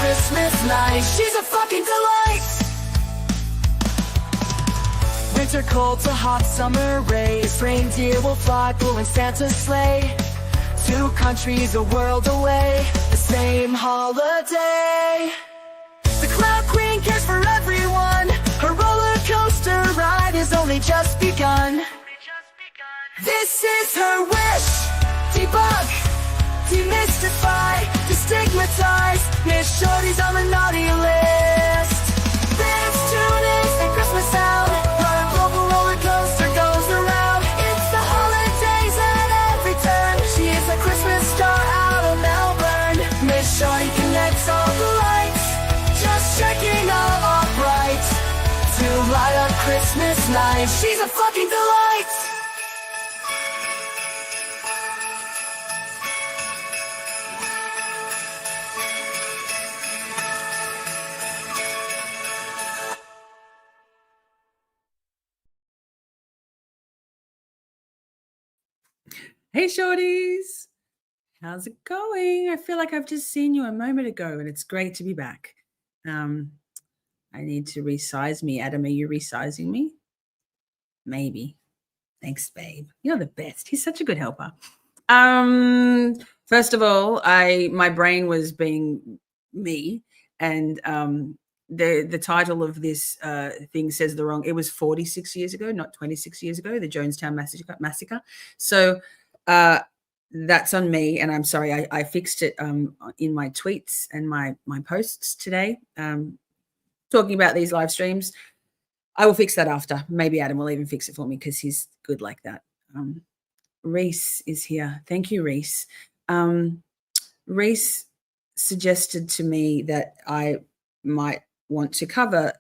Christmas night. She's a fucking delight. Winter cold to hot summer rays. Reindeer will fly, pulling Santa's sleigh. 2 countries a world away, the same holiday. The cloud queen cares for everyone. Her roller coaster ride has only just begun. This is her wish. Debug, demystify, destigmatize. Miss Shorty's on the naughty list. There's 2 days and Christmas out. Her global roller coaster goes around. It's the holidays at every turn. She is a Christmas star out of Melbourne. Miss Shorty connects all the lights, just checking all bright to light up Christmas night. She's a fucking delight. Hey Shorties, how's it going? I feel like I've just seen you a moment ago and it's great to be back. I need to resize me. Adam, are you resizing me? Maybe. Thanks, babe. You're the best. He's such a good helper. First of all, my brain was being me, and the title of this thing says the wrong. It was 46 years ago, not 26 years ago, the Jonestown Massacre. So that's on me, and I'm sorry. I fixed it in my tweets and my posts today, talking about these live streams. I will fix that after. Maybe Adam will even fix it for me because he's good like that. Rease is here. Thank you, Rease. Rease suggested to me that I might want to cover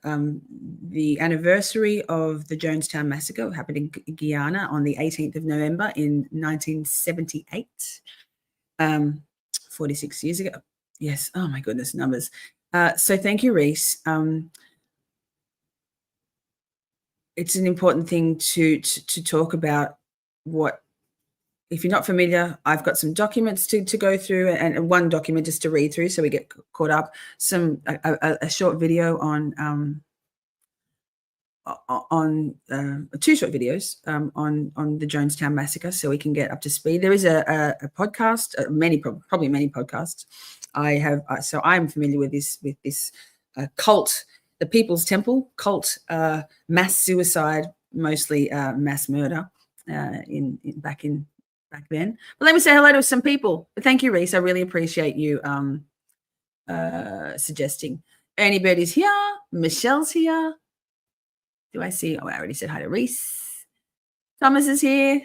the anniversary of the Jonestown Massacre. It happened in Guyana on the 18th of November in 1978, 46 years ago. Yes. Oh, my goodness, numbers. So thank you, Rease. It's an important thing to talk about. What, if you're not familiar, I've got some documents to go through, and one document just to read through so we get caught up. A short video on 2 short videos on the Jonestown Massacre so we can get up to speed. There is a podcast, probably many podcasts. So I'm familiar with this cult, the People's Temple cult, mass suicide, mostly mass murder back then. But let me say hello to some people. Thank you, Rease. I really appreciate you suggesting. Ernie Birdie's here. Michelle's here. Do I see? Oh, I already said hi to Rease. Thomas is here.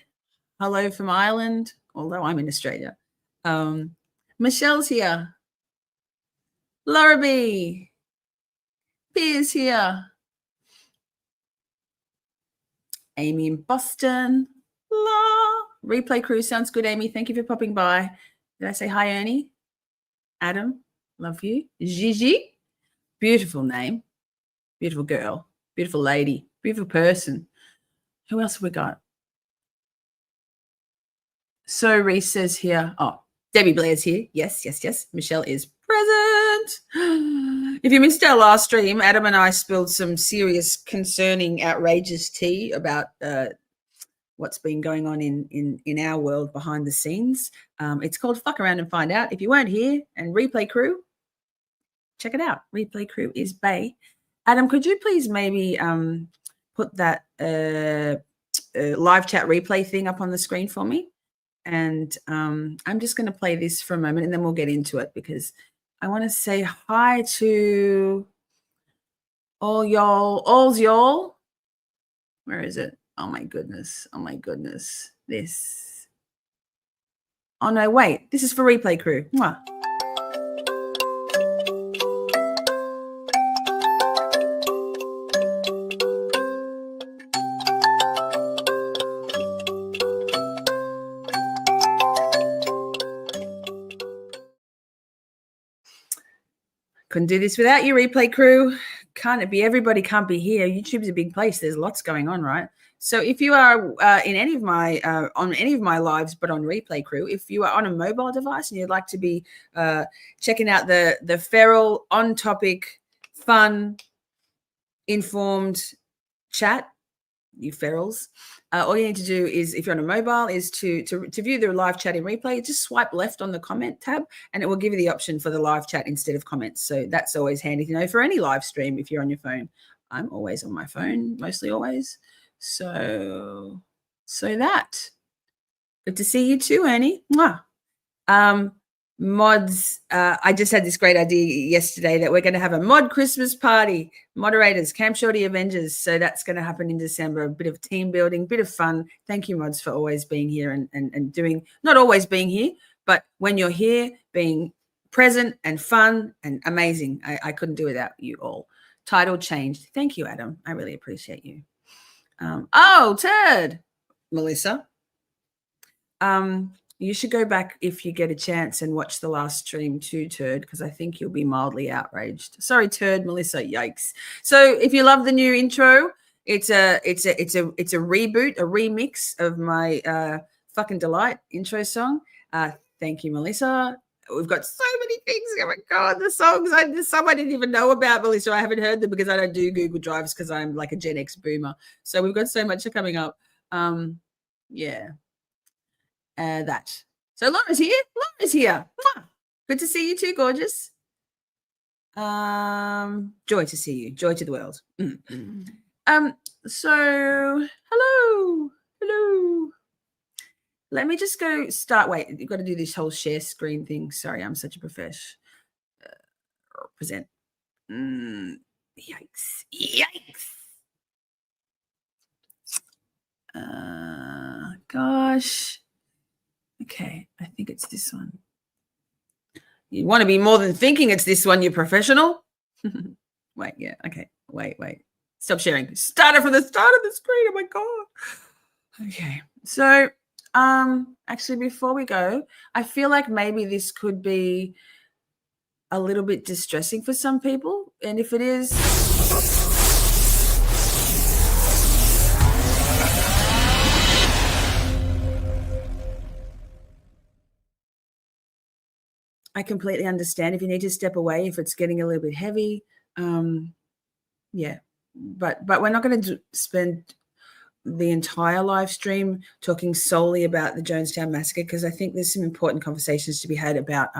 Hello from Ireland, although I'm in Australia. Michelle's here. Laura B. Piers here. Amy in Boston. La. Replay crew sounds good, Amy. Thank you for popping by. Did I say hi, Ernie? Adam, love you. Gigi, beautiful name. Beautiful girl. Beautiful lady. Beautiful person. Who else have we got? So Reese says here, oh, Debbie Blair's here. Yes. Michelle is present. If you missed our last stream, Adam and I spilled some serious, concerning, outrageous tea about what's been going on in our world behind the scenes. It's called Fuck Around and Find Out. If you weren't here, and Replay Crew, check it out. Replay Crew is Bay. Adam, could you please maybe put that live chat replay thing up on the screen for me? And I'm just going to play this for a moment and then we'll get into it, because I want to say hi to all's y'all. Where is it? Oh my goodness. This. Oh no, wait. This is for Replay Crew. Mwah. Couldn't do this without you, Replay Crew. Can't it be? Everybody can't be here. YouTube's a big place. There's lots going on, right? So if you are in any of my on any of my lives, but on replay crew, if you are on a mobile device and you'd like to be checking out the feral, on topic, fun, informed chat, you ferals, all you need to do is, if you're on a mobile, is to view the live chat in replay, just swipe left on the comment tab and it will give you the option for the live chat instead of comments. So that's always handy to know for any live stream if you're on your phone. I'm always on my phone, mostly always. So that. Good to see you too, Annie. Mwah. Mods, I just had this great idea yesterday that we're going to have a mod Christmas party. Moderators, Camp Shorty Avengers. So that's going to happen in December. A bit of team building, bit of fun. Thank you, mods, for always being here and doing, not always being here, but when you're here, being present and fun and amazing. I couldn't do without you all. Title changed. Thank you, Adam. I really appreciate you. Ted, Melissa. You should go back if you get a chance and watch the last stream too, Turd, because I think you'll be mildly outraged. Sorry, Turd, Melissa. Yikes. So if you love the new intro, it's a reboot, a remix of my fucking delight intro song. Thank you, Melissa. We've got so many things. Oh my God, the songs. There's some I didn't even know about, Melissa. I haven't heard them because I don't do Google Drives because I'm like a Gen X boomer. So we've got so much coming up. Yeah. That. So Laura's here. Laura's here. Mwah. Good to see you too, gorgeous. Joy to see you. Joy to the world. So hello. Let me just go start. Wait, you've got to do this whole share screen thing. Sorry, I'm such a profesh. Present. Yikes. Gosh. Okay, I think it's this one. You want to be more than thinking it's this one, you professional. Wait, yeah, okay. Wait. Stop sharing. Start it from the start of the screen. Oh my God. Okay, so actually before we go, I feel like maybe this could be a little bit distressing for some people. And if it is, I completely understand if you need to step away, if it's getting a little bit heavy. Yeah, but we're not going to spend the entire live stream talking solely about the Jonestown Massacre, because I think there's some important conversations to be had about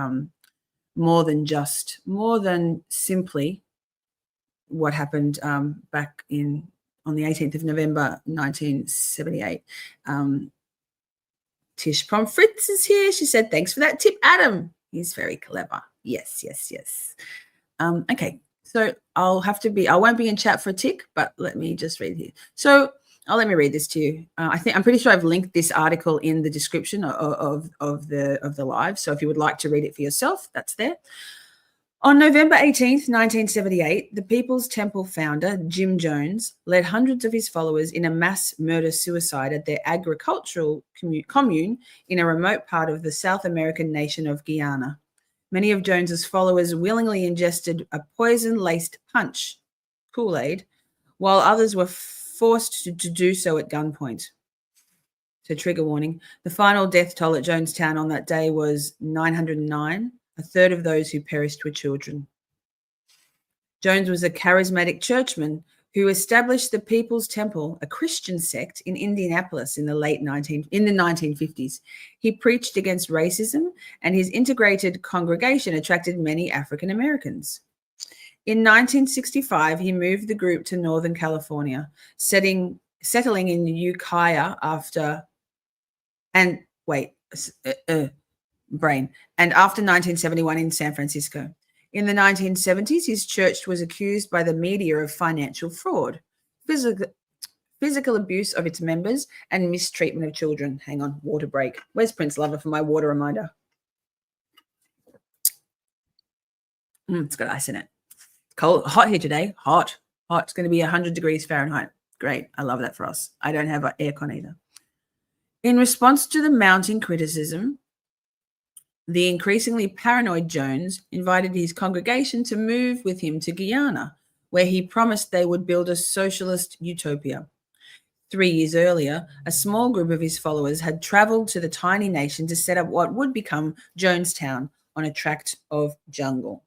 more than simply what happened back on the 18th of November, 1978. Tish Pomfritz is here. She said, thanks for that tip, Adam. He's very clever. Yes. Okay, so I won't be in chat for a tick, but let me just read here. So let me read this to you. I'm pretty sure I've linked this article in the description of the live. So if you would like to read it for yourself, that's there. On November 18th, 1978, the People's Temple founder, Jim Jones, led hundreds of his followers in a mass murder-suicide at their agricultural commune in a remote part of the South American nation of Guyana. Many of Jones's followers willingly ingested a poison-laced punch, KoolAid, while others were forced to do so at gunpoint. So trigger warning, the final death toll at Jonestown on that day was 909. A third of those who perished were children. Jones was a charismatic churchman who established the People's Temple, a Christian sect in Indianapolis in the 1950s. He preached against racism, and his integrated congregation attracted many African Americans. In 1965, he moved the group to Northern California, settling in Ukiah after 1971 in San Francisco. In the 1970s, his church was accused by the media of financial fraud, physical abuse of its members, and mistreatment of children. Hang on, water break. Where's Prince Lover for my water reminder? It's got ice in it. Cold, hot here today. Hot. It's going to be 100 degrees Fahrenheit. Great. I love that for us. I don't have an aircon either. In response to the mounting criticism, the increasingly paranoid Jones invited his congregation to move with him to Guyana, where he promised they would build a socialist utopia. 3 years earlier, a small group of his followers had traveled to the tiny nation to set up what would become Jonestown on a tract of jungle.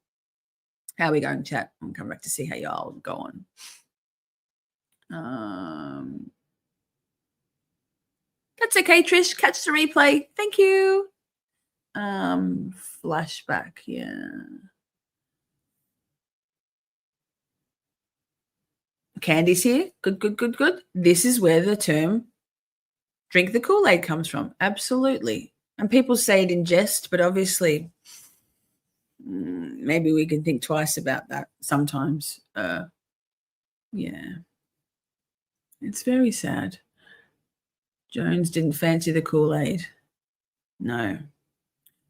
How are we going, chat? I'm coming back to see how y'all go on. That's okay, Trish. Catch the replay. Thank you. Flashback, yeah. Candy's here. Good. This is where the term drink the Kool-Aid comes from. Absolutely. And people say it in jest, but obviously maybe we can think twice about that sometimes. Yeah. It's very sad. Jones didn't fancy the Kool-Aid. No.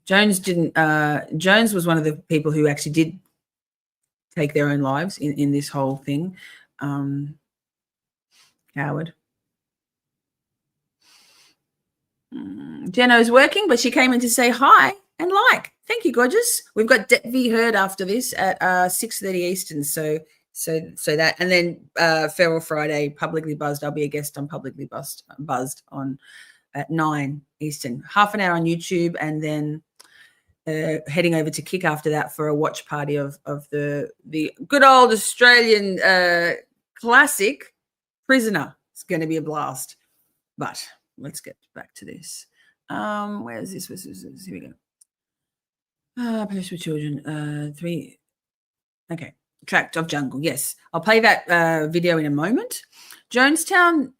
Jones didn't. Jones was one of the people who actually did take their own lives in this whole thing. Coward. Jenna's working, but she came in to say hi and like. Thank you, gorgeous. We've got Devi Heard after this at 6:30 Eastern. So that, and then Feral Friday, Publicly Buzzed. I'll be a guest on Publicly Buzzed on at 9 Eastern. Half an hour on YouTube, and then heading over to Kick after that for a watch party of the good old Australian classic Prisoner. It's going to be a blast. But let's get back to this. Where's this? Here we go. Post with children. 3. Okay. Tract of jungle. Yes. I'll play that video in a moment. Jonestown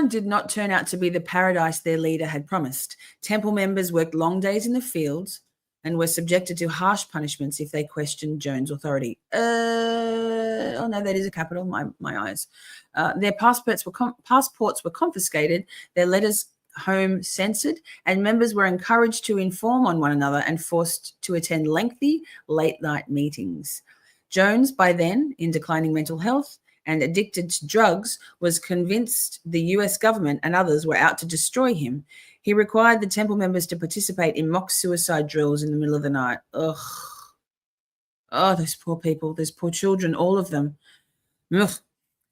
did not turn out to be the paradise their leader had promised. Temple members worked long days in the fields and were subjected to harsh punishments if they questioned Jones' authority. Oh no, that is a capital. My eyes. Their passports were confiscated, their letters home censored, and members were encouraged to inform on one another and forced to attend lengthy late-night meetings. Jones, by then in declining mental health and addicted to drugs, was convinced the US government and others were out to destroy him. He required the temple members to participate in mock suicide drills in the middle of the night. Ugh. Oh, those poor people, those poor children, all of them. Ugh.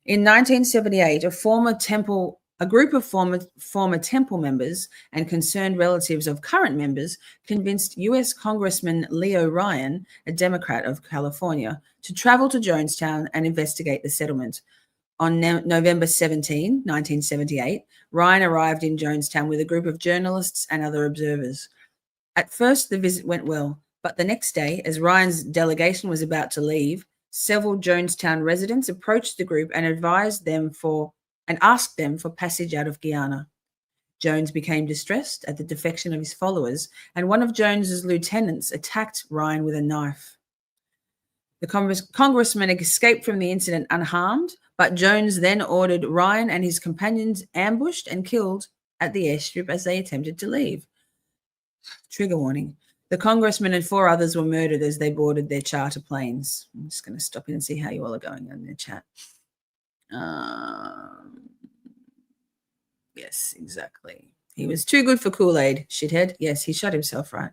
In 1978, a group of former temple members and concerned relatives of current members convinced US Congressman Leo Ryan, a Democrat of California, to travel to Jonestown and investigate the settlement. On November 17, 1978, Ryan arrived in Jonestown with a group of journalists and other observers. At first, the visit went well, but the next day, as Ryan's delegation was about to leave, several Jonestown residents approached the group and asked them for passage out of Guyana. Jones became distressed at the defection of his followers, and one of Jones's lieutenants attacked Ryan with a knife. The congressman escaped from the incident unharmed, but Jones then ordered Ryan and his companions ambushed and killed at the airstrip as they attempted to leave. Trigger warning. The congressman and 4 others were murdered as they boarded their charter planes. I'm just going to stop in and see how you all are going in the chat. Yes, exactly. He was too good for Kool-Aid, shithead. Yes, he shot himself, right?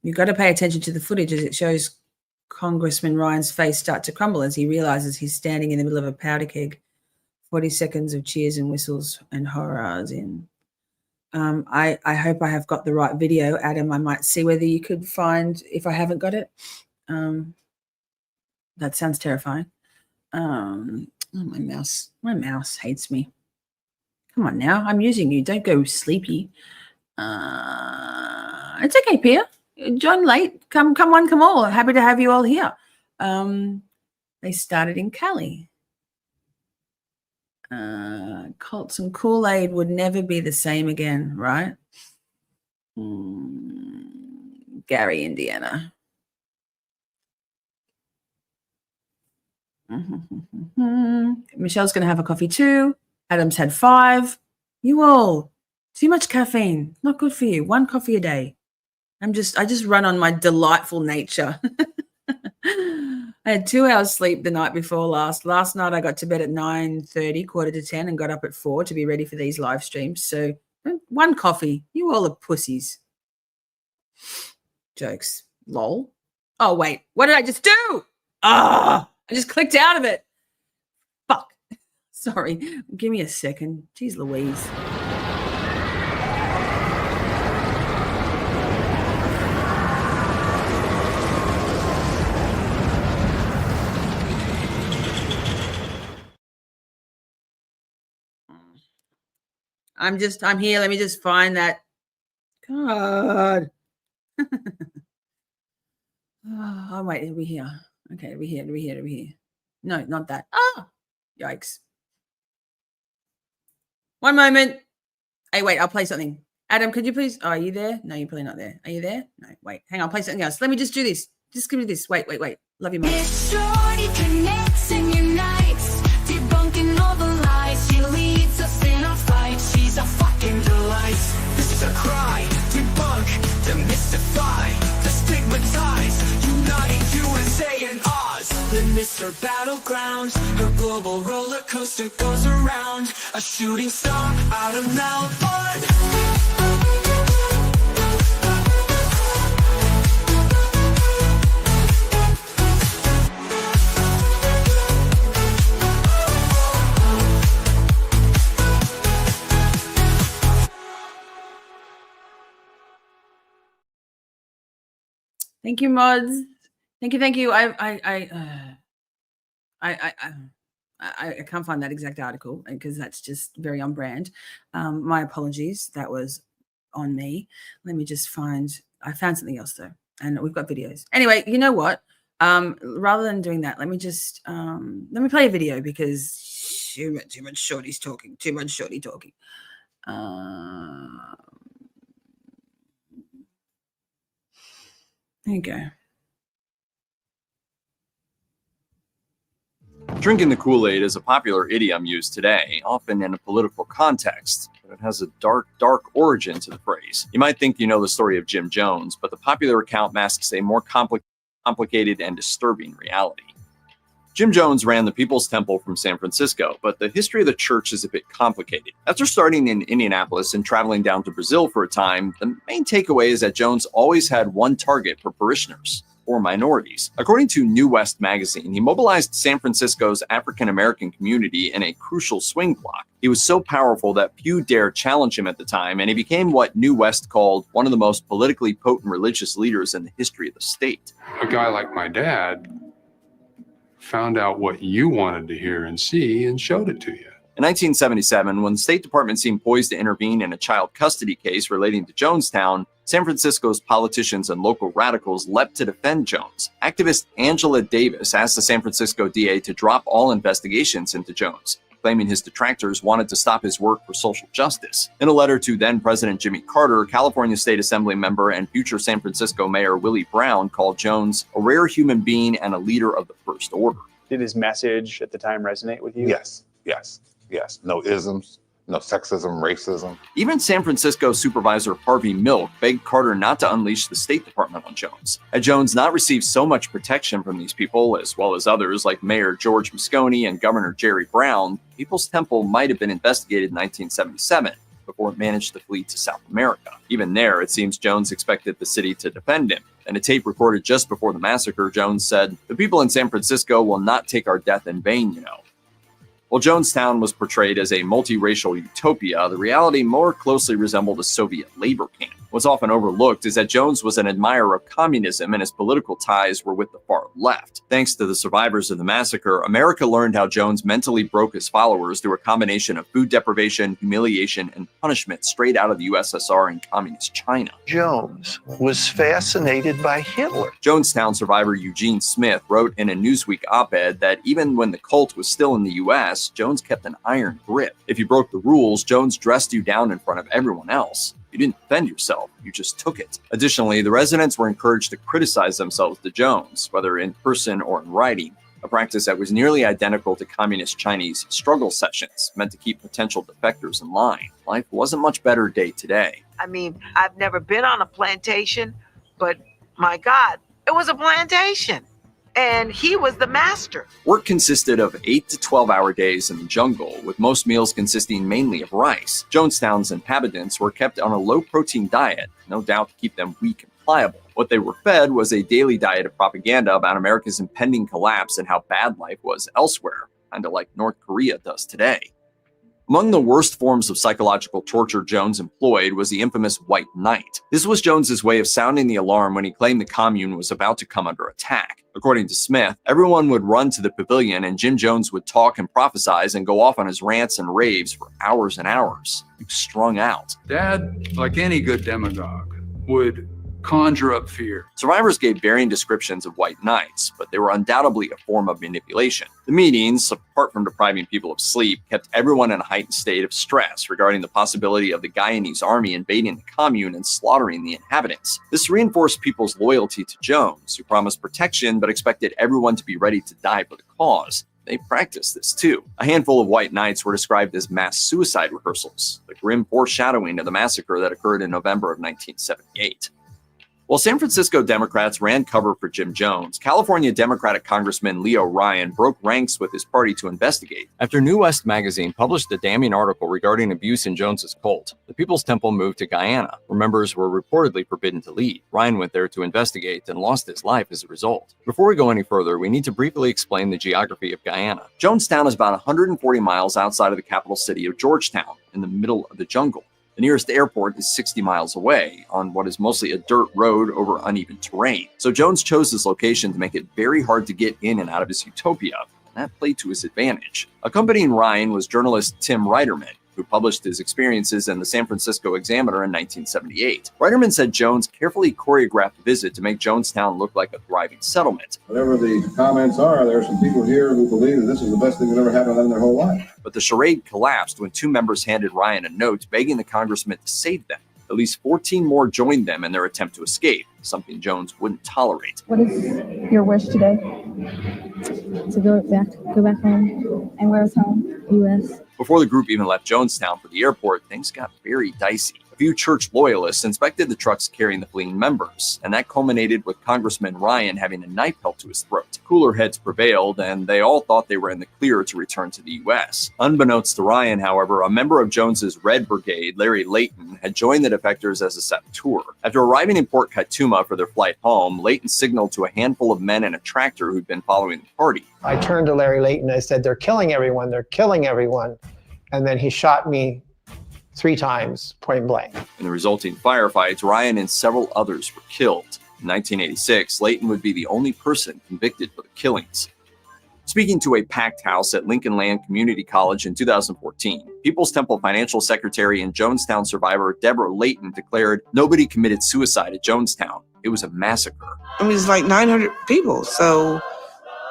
You've got to pay attention to the footage as it shows Congressman Ryan's face start to crumble as he realizes he's standing in the middle of a powder keg. 40 seconds of cheers and whistles and horrors in. I hope I have got the right video, Adam. I might see whether you could find, if I haven't got it. That sounds terrifying. Oh, my mouse hates me. Come on now, I'm using you. Don't go sleepy. It's okay, Pia. John Late, come one, come all. Happy to have you all here. They started in Cali. Cults and Kool-Aid would never be the same again, right? Gary, Indiana. Michelle's going to have a coffee too. Adam's had 5. You all, too much caffeine. Not good for you. 1 coffee a day. I just run on my delightful nature. I had 2 hours sleep the night before last. Last night I got to bed at 9:30, 9:45, and got up at 4 to be ready for these live streams. So 1 coffee. You all are pussies. Jokes. Lol. Oh, wait. What did I just do? I just clicked out of it. Fuck. Sorry. Give me a second. Jeez Louise. I'm here. Let me just find that. God. Oh, wait. Are we here? Okay. Are we here? No, not that. Oh, yikes. One moment. Hey, wait. I'll play something. Adam, could you please? Oh, are you there? No, you're probably not there. Are you there? No, wait. Hang on. I'll play something else. Let me just do this. Just give me this. Wait. Love you, mate. Miss Shorty connects and unites, debunking all the lies. She leads us in our fight. She's a fucking delight. This is a cry. Debunk, demystify, destigmatize, uniting USA and Oz. Then Mr. Battleground, her global roller coaster goes around. A shooting star out of Melbourne. Thank you, mods. Thank you. I can't find that exact article because that's just very on brand. My apologies. That was on me. Let me just find. I found something else though, and we've got videos. Anyway, you know what? Rather than doing that, let me play a video because too much Shorty's talking. Too much Shorty talking. There you go. Drinking the Kool-Aid is a popular idiom used today, often in a political context, but it has a dark origin to the phrase. You might think you know the story of Jim Jones, but the popular account masks a more complicated and disturbing reality. Jim Jones ran the People's Temple from San Francisco, but the history of the church is a bit complicated. After starting in Indianapolis and traveling down to Brazil for a time, the main takeaway is that Jones always had one target for parishioners, or minorities. According to New West magazine, he mobilized San Francisco's African-American community in a crucial swing block. He was so powerful that few dared challenge him at the time, and he became what New West called one of the most politically potent religious leaders in the history of the state. A guy like my dad found out what you wanted to hear and see and showed it to you. In 1977, when the State Department seemed poised to intervene in a child custody case relating to Jonestown, San Francisco's politicians and local radicals leapt to defend Jones. Activist Angela Davis asked the San Francisco DA to drop all investigations into Jones, claiming his detractors wanted to stop his work for social justice. In a letter to then-President Jimmy Carter, California State Assembly member and future San Francisco Mayor Willie Brown called Jones a rare human being and a leader of the First Order. Did his message at the time resonate with you? Yes. No isms, no sexism, racism. Even San Francisco Supervisor Harvey Milk begged Carter not to unleash the State Department on Jones. Had Jones not received so much protection from these people, as well as others like Mayor George Moscone and Governor Jerry Brown, People's Temple might have been investigated in 1977 before it managed to flee to South America. Even there, it seems Jones expected the city to defend him. In a tape recorded just before the massacre, Jones said, "The people in San Francisco will not take our death in vain, you know." While Jonestown was portrayed as a multiracial utopia, the reality more closely resembled a Soviet labor camp. What's often overlooked is that Jones was an admirer of communism and his political ties were with the far left. Thanks to the survivors of the massacre, America learned how Jones mentally broke his followers through a combination of food deprivation, humiliation, and punishment straight out of the USSR and communist China. Jones was fascinated by Hitler. Jonestown survivor Eugene Smith wrote in a Newsweek op-ed that even when the cult was still in the US, Jones kept an iron grip. If you broke the rules, Jones dressed you down in front of everyone else. You didn't defend yourself, you just took it. Additionally, the residents were encouraged to criticize themselves to Jones, whether in person or in writing, a practice that was nearly identical to communist Chinese struggle sessions, meant to keep potential defectors in line. Life wasn't much better day to day. I mean, I've never been on a plantation, but my God, it was a plantation. And he was the master. Work consisted of 8 to 12-hour days in the jungle, with most meals consisting mainly of rice. Jonestown's inhabitants were kept on a low-protein diet, no doubt to keep them weak and pliable. What they were fed was a daily diet of propaganda about America's impending collapse and how bad life was elsewhere, kind of like North Korea does today. Among the worst forms of psychological torture Jones employed was the infamous White Night. This was Jones's way of sounding the alarm when he claimed the commune was about to come under attack. According to Smith, everyone would run to the pavilion and Jim Jones would talk and prophesize and go off on his rants and raves for hours and hours. He was strung out. Dad, like any good demagogue, would conjure up fear. Survivors gave varying descriptions of White Nights, but they were undoubtedly a form of manipulation. The meetings, apart from depriving people of sleep, kept everyone in a heightened state of stress regarding the possibility of the Guyanese army invading the commune and slaughtering the inhabitants. This reinforced people's loyalty to Jones, who promised protection but expected everyone to be ready to die for the cause. They practiced this too. A handful of White Nights were described as mass suicide rehearsals, the grim foreshadowing of the massacre that occurred in November of 1978. While San Francisco Democrats ran cover for Jim Jones, California Democratic Congressman Leo Ryan broke ranks with his party to investigate. After New West magazine published a damning article regarding abuse in Jones's cult, the People's Temple moved to Guyana, where members were reportedly forbidden to leave. Ryan went there to investigate and lost his life as a result. Before we go any further, we need to briefly explain the geography of Guyana. Jonestown is about 140 miles outside of the capital city of Georgetown, in the middle of the jungle. The nearest airport is 60 miles away, on what is mostly a dirt road over uneven terrain. So Jones chose this location to make it very hard to get in and out of his utopia, and that played to his advantage. Accompanying Ryan was journalist Tim Reiterman, who published his experiences in the San Francisco Examiner in 1978. Reiterman said Jones carefully choreographed the visit to make Jonestown look like a thriving settlement. Whatever the comments are, there are some people here who believe that this is the best thing that ever happened to them in their whole life. But the charade collapsed when two members handed Ryan a note begging the congressman to save them. At least 14 more joined them in their attempt to escape, something Jones wouldn't tolerate. What is your wish today? To go back home. And where's home? U.S. Before the group even left Jonestown for the airport, things got very dicey. A few church loyalists inspected the trucks carrying the fleeing members, and that culminated with Congressman Ryan having a knife held to his throat. Cooler heads prevailed, and they all thought they were in the clear to return to the U.S. Unbeknownst to Ryan, however, a member of Jones's Red Brigade, Larry Layton, had joined the defectors as a saboteur. After arriving in Port Kaituma for their flight home, Layton signaled to a handful of men in a tractor who'd been following the party. I turned to Larry Layton, I said, "They're killing everyone, they're killing everyone." And then he shot me 3 times, point blank. In the resulting firefights, Ryan and several others were killed. In 1986, Layton would be the only person convicted for the killings. Speaking to a packed house at Lincoln Land Community College in 2014, People's Temple financial secretary and Jonestown survivor Deborah Layton declared nobody committed suicide at Jonestown. It was a massacre. I mean, it's like 900 people, so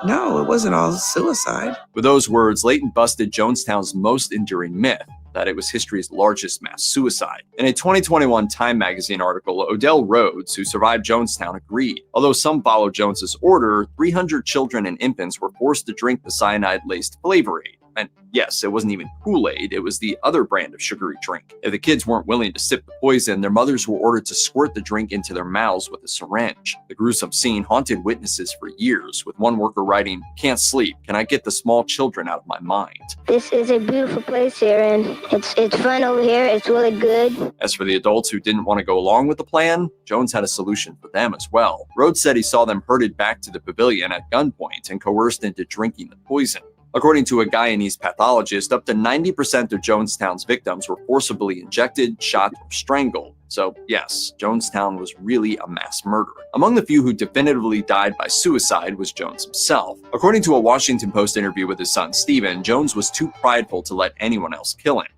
no, it wasn't all suicide. With those words, Layton busted Jonestown's most enduring myth, that it was history's largest mass suicide. In a 2021 Time magazine article, Odell Rhodes, who survived Jonestown, agreed. Although some followed Jones's order, 300 children and infants were forced to drink the cyanide-laced Flavor Aid. And yes, it wasn't even KoolAid, it was the other brand of sugary drink. If the kids weren't willing to sip the poison, their mothers were ordered to squirt the drink into their mouths with a syringe. The gruesome scene haunted witnesses for years, with one worker writing, "Can't sleep, can I get the small children out of my mind?" This is a beautiful place here, and it's fun over here, it's really good. As for the adults who didn't want to go along with the plan, Jones had a solution for them as well. Rhodes said he saw them herded back to the pavilion at gunpoint and coerced into drinking the poison. According to a Guyanese pathologist, up to 90% of Jonestown's victims were forcibly injected, shot, or strangled. So yes, Jonestown was really a mass murder. Among the few who definitively died by suicide was Jones himself. According to a Washington Post interview with his son Stephen, Jones was too prideful to let anyone else kill him.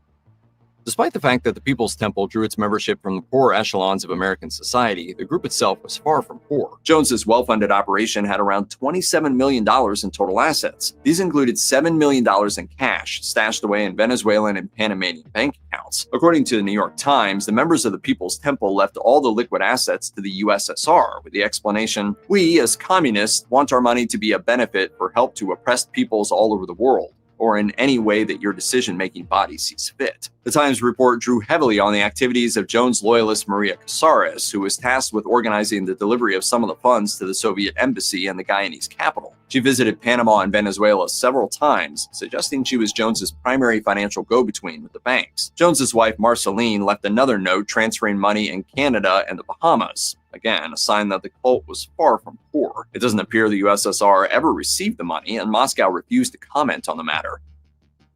Despite the fact that the People's Temple drew its membership from the poorer echelons of American society, the group itself was far from poor. Jones's well-funded operation had around $27 million in total assets. These included $7 million in cash stashed away in Venezuelan and Panamanian bank accounts. According to the New York Times, the members of the People's Temple left all the liquid assets to the USSR with the explanation, "We, as communists, want our money to be a benefit for help to oppressed peoples all over the world, or in any way that your decision-making body sees fit." The Times report drew heavily on the activities of Jones loyalist Maria Casares, who was tasked with organizing the delivery of some of the funds to the Soviet embassy in the Guyanese capital. She visited Panama and Venezuela several times, suggesting she was Jones's primary financial go-between with the banks. Jones's wife Marceline left another note transferring money in Canada and the Bahamas. Again, a sign that the cult was far from poor. It doesn't appear the USSR ever received the money, and Moscow refused to comment on the matter.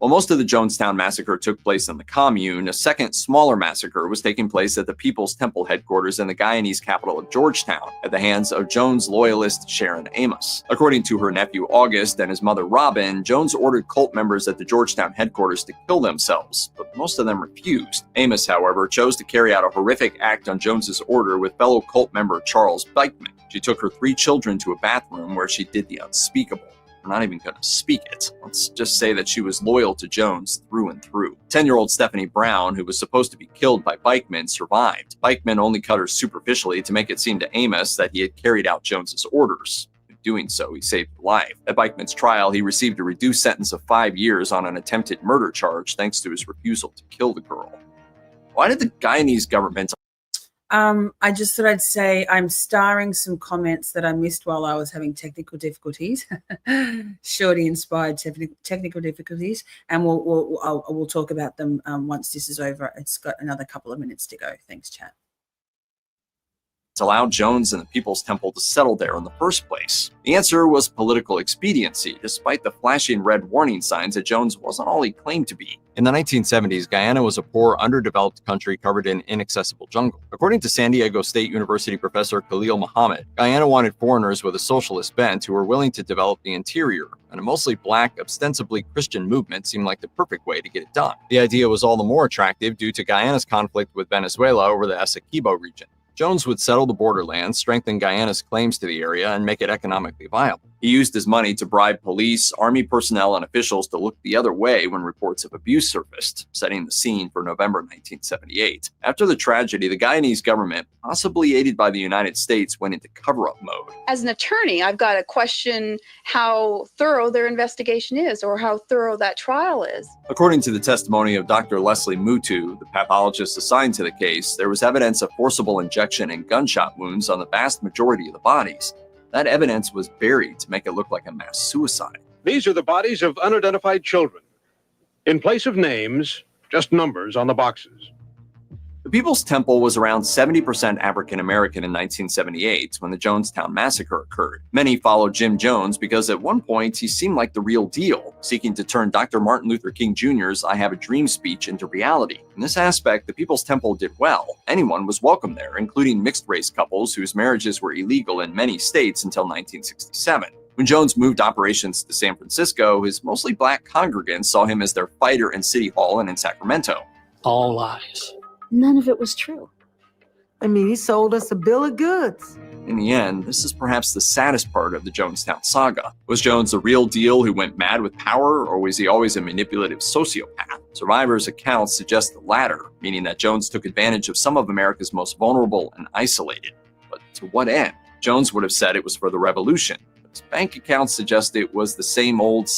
While most of the Jonestown Massacre took place in the commune, a second, smaller massacre was taking place at the People's Temple headquarters in the Guyanese capital of Georgetown, at the hands of Jones' loyalist Sharon Amos. According to her nephew August and his mother Robin, Jones ordered cult members at the Georgetown headquarters to kill themselves, but most of them refused. Amos, however, chose to carry out a horrific act on Jones's order with fellow cult member Charles Beichman. She took her 3 children to a bathroom where she did the unspeakable. We're not even going to speak it. Let's just say that she was loyal to Jones through and through. 10-year-old Stephanie Brown, who was supposed to be killed by Beichman, survived. Beichman only cut her superficially to make it seem to Amos that he had carried out Jones's orders. In doing so, he saved her life. At Beichman's trial, he received a reduced sentence of 5 years on an attempted murder charge thanks to his refusal to kill the girl. Why did the Guyanese government... I just thought I'd say I'm starring some comments that I missed while I was having technical difficulties, Shorty-inspired technical difficulties, and we'll talk about them once this is over. It's got another couple of minutes to go. Thanks, chat. allowed Jones and the People's Temple to settle there in the first place? The answer was political expediency, despite the flashing red warning signs that Jones wasn't all he claimed to be. In the 1970s, Guyana was a poor, underdeveloped country covered in inaccessible jungle. According to San Diego State University professor Khalil Muhammad, Guyana wanted foreigners with a socialist bent who were willing to develop the interior, and a mostly black, ostensibly Christian movement seemed like the perfect way to get it done. The idea was all the more attractive due to Guyana's conflict with Venezuela over the Essequibo region. Jones would settle the borderlands, strengthen Guyana's claims to the area, and make it economically viable. He used his money to bribe police, army personnel, and officials to look the other way when reports of abuse surfaced, setting the scene for November 1978. After the tragedy, the Guyanese government, possibly aided by the United States, went into cover-up mode. As an attorney, I've got to question how thorough their investigation is or how thorough that trial is. According to the testimony of Dr. Leslie Mutu, the pathologist assigned to the case, there was evidence of forcible injection and gunshot wounds on the vast majority of the bodies. That evidence was buried to make it look like a mass suicide. These are the bodies of unidentified children. In place of names, just numbers on the boxes. The People's Temple was around 70% African American in 1978 when the Jonestown Massacre occurred. Many followed Jim Jones because at one point he seemed like the real deal, seeking to turn Dr. Martin Luther King Jr.'s I Have a Dream speech into reality. In this aspect, the People's Temple did well. Anyone was welcome there, including mixed-race couples whose marriages were illegal in many states until 1967. When Jones moved operations to San Francisco, his mostly black congregants saw him as their fighter in City Hall and in Sacramento. All lies. None of it was true. I mean, he sold us a bill of goods. In the end, this is perhaps the saddest part of the Jonestown saga. Was Jones the real deal who went mad with power, or was he always a manipulative sociopath? Survivors' accounts suggest the latter, meaning that Jones took advantage of some of America's most vulnerable and isolated. But to what end? Jones would have said it was for the revolution. His bank accounts suggest it was the same old,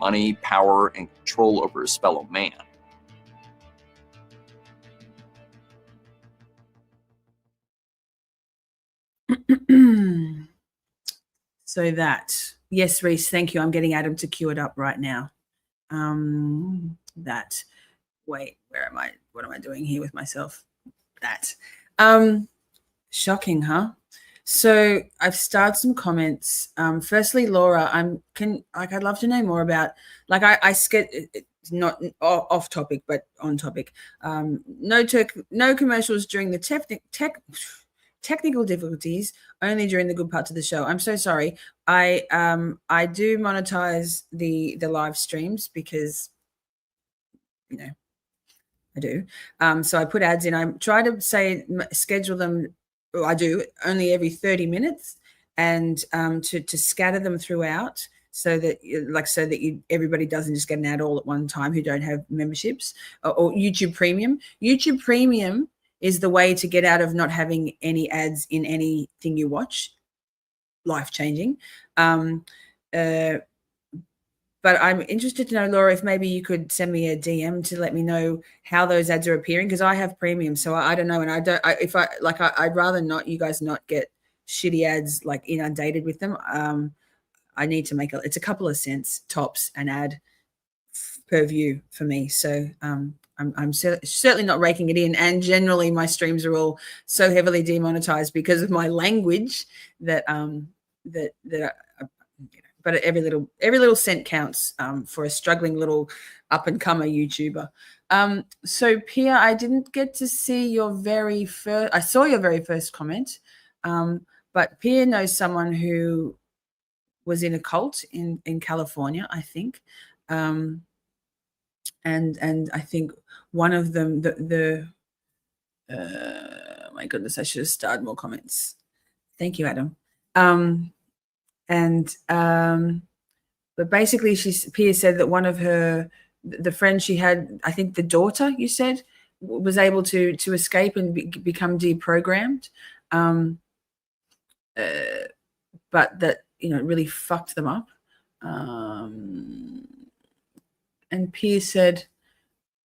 money, power, and control over his fellow man. So that, yes, Reese, thank you. I'm getting Adam to cue it up right now. Wait, where am I? What am I doing here with myself? Shocking, huh? So I've started some comments. Firstly, Laura, I'd love to know more about, it's not off topic, but on topic. No commercials during the technical difficulties, only during the good parts of the show. I'm so sorry. I do monetize the live streams because, I do. So I put ads in. I try to schedule them. Well, I do only every 30 minutes, and to scatter them throughout so that everybody doesn't just get an ad all at one time who don't have memberships or YouTube Premium. YouTube Premium is the way to get out of not having any ads in anything you watch. Life-changing. But I'm interested to know, Laura, if maybe you could send me a DM to let me know how those ads are appearing, because I have premium, so I don't know, and I'd rather not you guys not get shitty ads like inundated with them. I need to make it's a couple of cents tops and add per view for me. So I'm certainly not raking it in. And generally my streams are all so heavily demonetized because of my language that but every little cent counts for a struggling little up and comer YouTuber. So Pia, I didn't get to see your very first. I saw your very first comment, but Pia knows someone who was in a cult in California, I think, and I think one of them my goodness, I should have started more comments. Thank you, Adam. But basically Pia said that one of the friends she had, I think the daughter, you said, was able to escape and become deprogrammed, but that, you know, it really fucked them up. And Pia said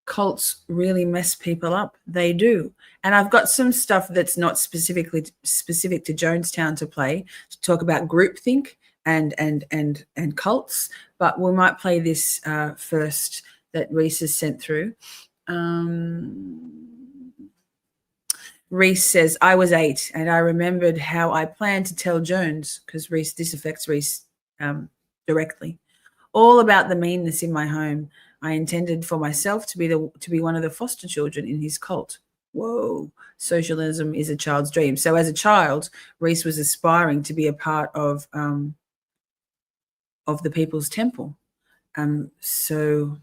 cults really mess people up. They do. And I've got some stuff that's not specific to Jonestown to play, to talk about groupthink and cults, but we might play this first that Rease has sent through. Rease says, I was 8 and I remembered how I planned to tell Jones, because this affects Rease directly, all about the meanness in my home. I intended for myself to be one of the foster children in his cult. Whoa, socialism is a child's dream. So as a child, Rease was aspiring to be a part of the People's Temple. So,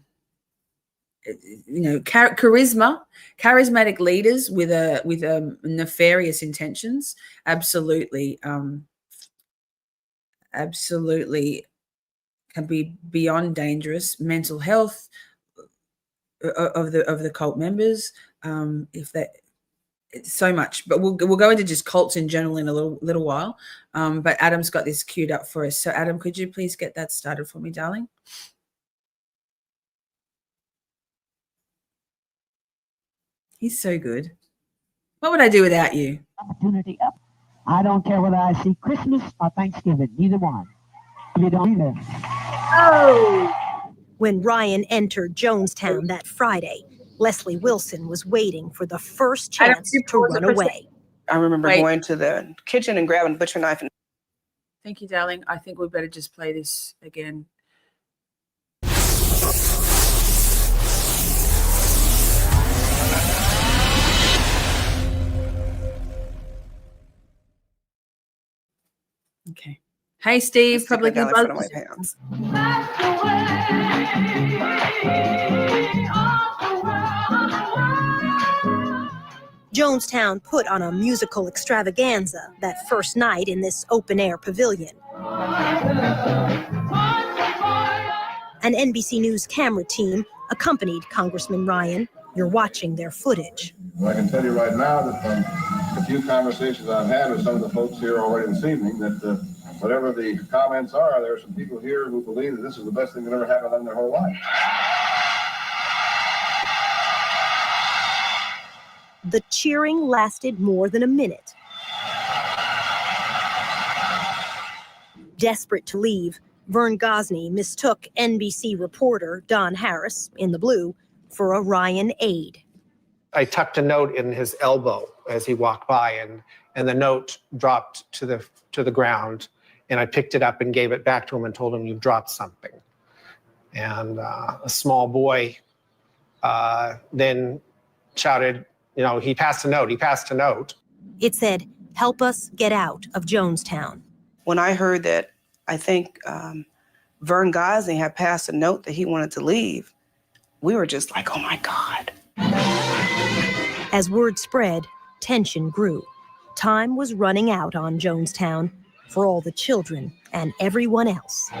you know, charismatic leaders with nefarious intentions, absolutely can be beyond dangerous. Mental health of the cult members, if that. So much, but we'll go into just cults in general in a little while. But Adam's got this queued up for us. So Adam, could you please get that started for me, darling? He's so good. What would I do without you? Opportunity up. I don't care whether I see Christmas or Thanksgiving, neither one. You don't either. Oh! When Ryan entered Jonestown that Friday, Leslie Wilson was waiting for the first chance to run away. I remember going to the kitchen and grabbing a butcher knife. Thank you, darling. I think we better just play this again. Okay. Hey, Steve, public Jonestown put on a musical extravaganza that first night in this open-air pavilion. An NBC News camera team accompanied Congressman Ryan. You're watching their footage. Well, I can tell you right now that from a few conversations I've had with some of the folks here already this evening, that whatever the comments are, there are some people here who believe that this is the best thing that ever happened to them in their whole life. The cheering lasted more than a minute. Desperate to leave, Vern Gosney mistook NBC reporter Don Harris, in the blue, for a Ryan aide. I tucked a note in his elbow as he walked by, and the note dropped to the ground, and I picked it up and gave it back to him and told him, "You've dropped something." And a small boy then shouted, you know, he passed a note. It said, "Help us get out of Jonestown." When I heard that, I think Vern Gosney had passed a note that he wanted to leave, we were just like, oh my God. As word spread, tension grew. Time was running out on Jonestown for all the children and everyone else.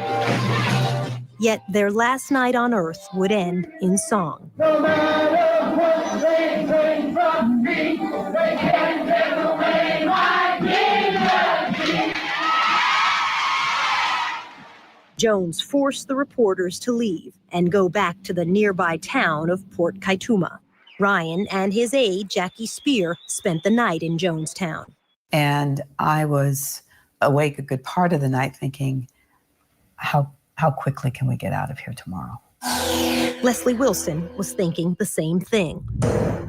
Yet their last night on Earth would end in song. No matter what they take from me, they can't take away my dignity. Jones forced the reporters to leave and go back to the nearby town of Port Kaituma. Ryan and his aide, Jackie Spear, spent the night in Jonestown. And I was awake a good part of the night thinking, how quickly can we get out of here tomorrow? Leslie Wilson was thinking the same thing.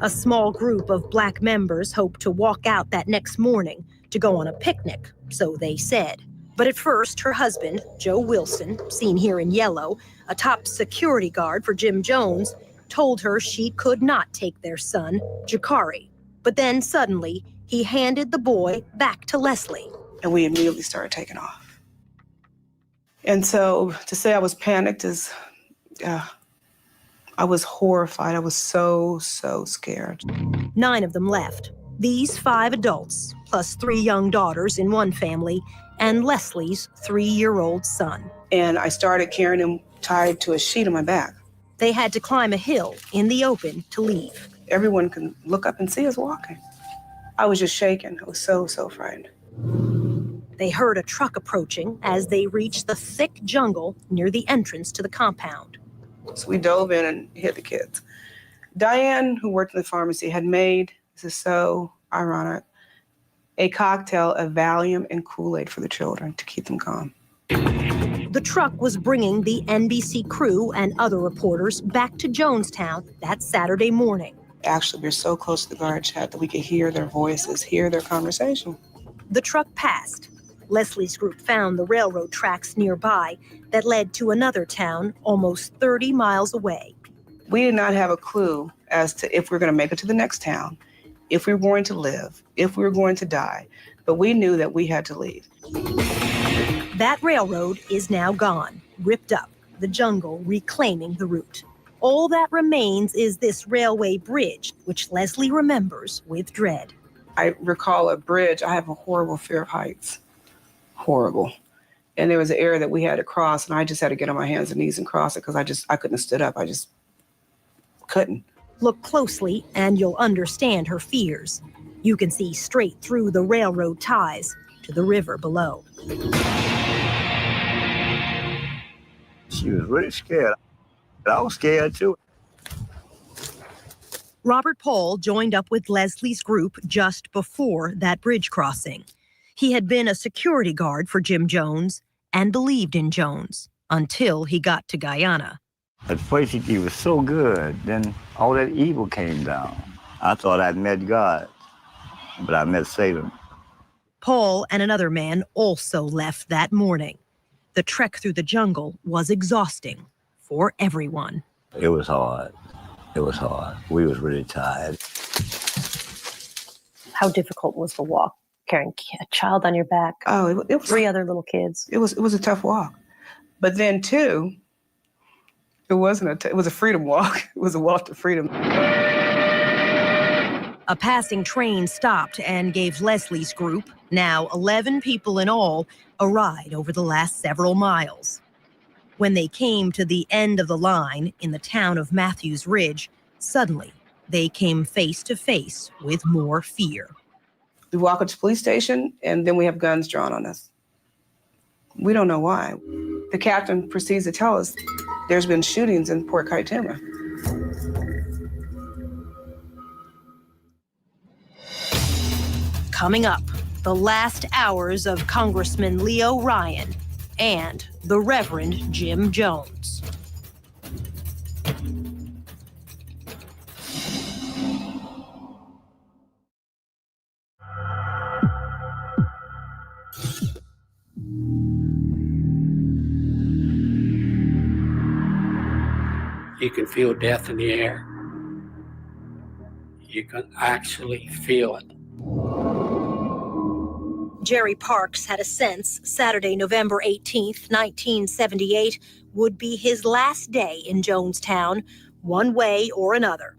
A small group of Black members hoped to walk out that next morning to go on a picnic, so they said. But at first, her husband, Joe Wilson, seen here in yellow, a top security guard for Jim Jones, told her she could not take their son, Jakari. But then suddenly, he handed the boy back to Leslie. And we immediately started taking off. And so to say I was panicked is, I was horrified. I was so scared. 9 of them left. These 5 adults, plus 3 young daughters in one family, and Leslie's 3-year-old son. And I started carrying him tied to a sheet on my back. They had to climb a hill in the open to leave. Everyone can look up and see us walking. I was just shaking. I was so frightened. They heard a truck approaching as they reached the thick jungle near the entrance to the compound. So we dove in and hit the kids. Diane, who worked in the pharmacy, had made, this is so ironic, a cocktail of Valium and KoolAid for the children to keep them calm. The truck was bringing the NBC crew and other reporters back to Jonestown that Saturday morning. Actually, we're so close to the guard chat that we could hear their voices, hear their conversation. The truck passed. Leslie's group found the railroad tracks nearby that led to another town almost 30 miles away. We did not have a clue as to if we were going to make it to the next town, if we were going to live, if we were going to die, but we knew that we had to leave. That railroad is now gone, ripped up, the jungle reclaiming the route. All that remains is this railway bridge, which Leslie remembers with dread. I recall a bridge. I have a horrible fear of heights. Horrible. And there was an area that we had to cross, and I just had to get on my hands and knees and cross it because I couldn't have stood up. I just couldn't. Look closely and you'll understand her fears. You can see straight through the railroad ties to the river below. She was really scared. I was scared too. Robert Paul joined up with Leslie's group just before that bridge crossing. He had been a security guard for Jim Jones and believed in Jones until he got to Guyana. At first he was so good, then all that evil came down. I thought I'd met God, but I met Satan. Paul and another man also left that morning. The trek through the jungle was exhausting for everyone. It was hard. It was hard. We was really tired. How difficult was the walk, carrying a child on your back? Oh, it was 3 other little kids. It was a tough walk. But then too, it was a freedom walk. It was a walk to freedom. A passing train stopped and gave Leslie's group, now 11 people in all, a ride over the last several miles. When they came to the end of the line in the town of Matthews Ridge, suddenly they came face to face with more fear. We walk up to the police station, and then we have guns drawn on us. We don't know why. The captain proceeds to tell us there's been shootings in Port Kaituma. Coming up, the last hours of Congressman Leo Ryan and the Reverend Jim Jones. You can feel death in the air. You can actually feel it. Jerry Parks had a sense Saturday, November 18th, 1978, would be his last day in Jonestown, one way or another.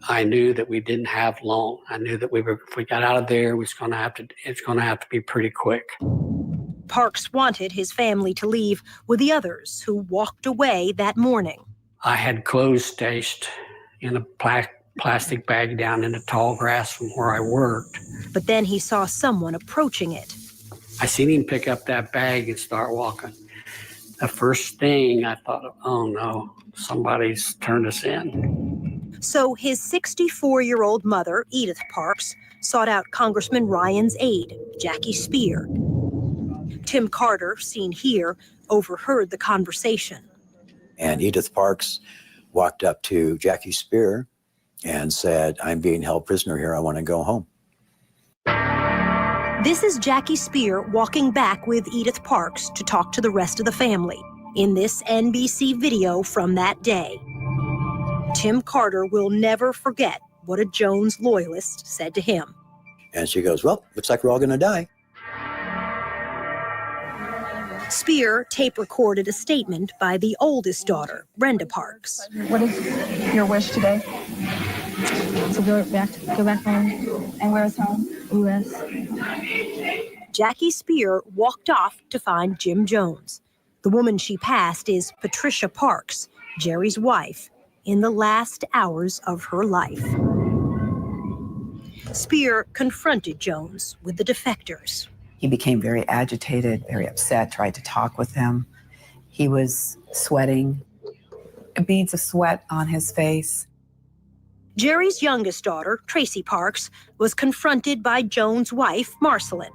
I knew that we didn't have long. I knew that if we got out of there, it's going to have to be pretty quick. Parks wanted his family to leave with the others who walked away that morning. I had clothes stashed in a plastic bag down in the tall grass from where I worked. But then he saw someone approaching it. I seen him pick up that bag and start walking. The first thing I thought, oh no, somebody's turned us in. So his 64-year-old mother, Edith Parks, sought out Congressman Ryan's aide, Jackie Spear. Tim Carter, seen here, overheard the conversation. And Edith Parks walked up to Jackie Spear and said, "I'm being held prisoner here. I want to go home." This is Jackie Spear walking back with Edith Parks to talk to the rest of the family in this NBC video from that day. Tim Carter will never forget what a Jones loyalist said to him. And she goes, "Well, looks like we're all going to die." Spear tape recorded a statement by the oldest daughter, Brenda Parks. What is your wish today? To go back home. And where is home? U.S. Jackie Spear walked off to find Jim Jones. The woman she passed is Patricia Parks, Jerry's wife, in the last hours of her life. Spear confronted Jones with the defectors. He became very agitated, very upset, tried to talk with them. He was sweating, beads of sweat on his face. Jerry's youngest daughter, Tracy Parks, was confronted by Jones' wife, Marceline.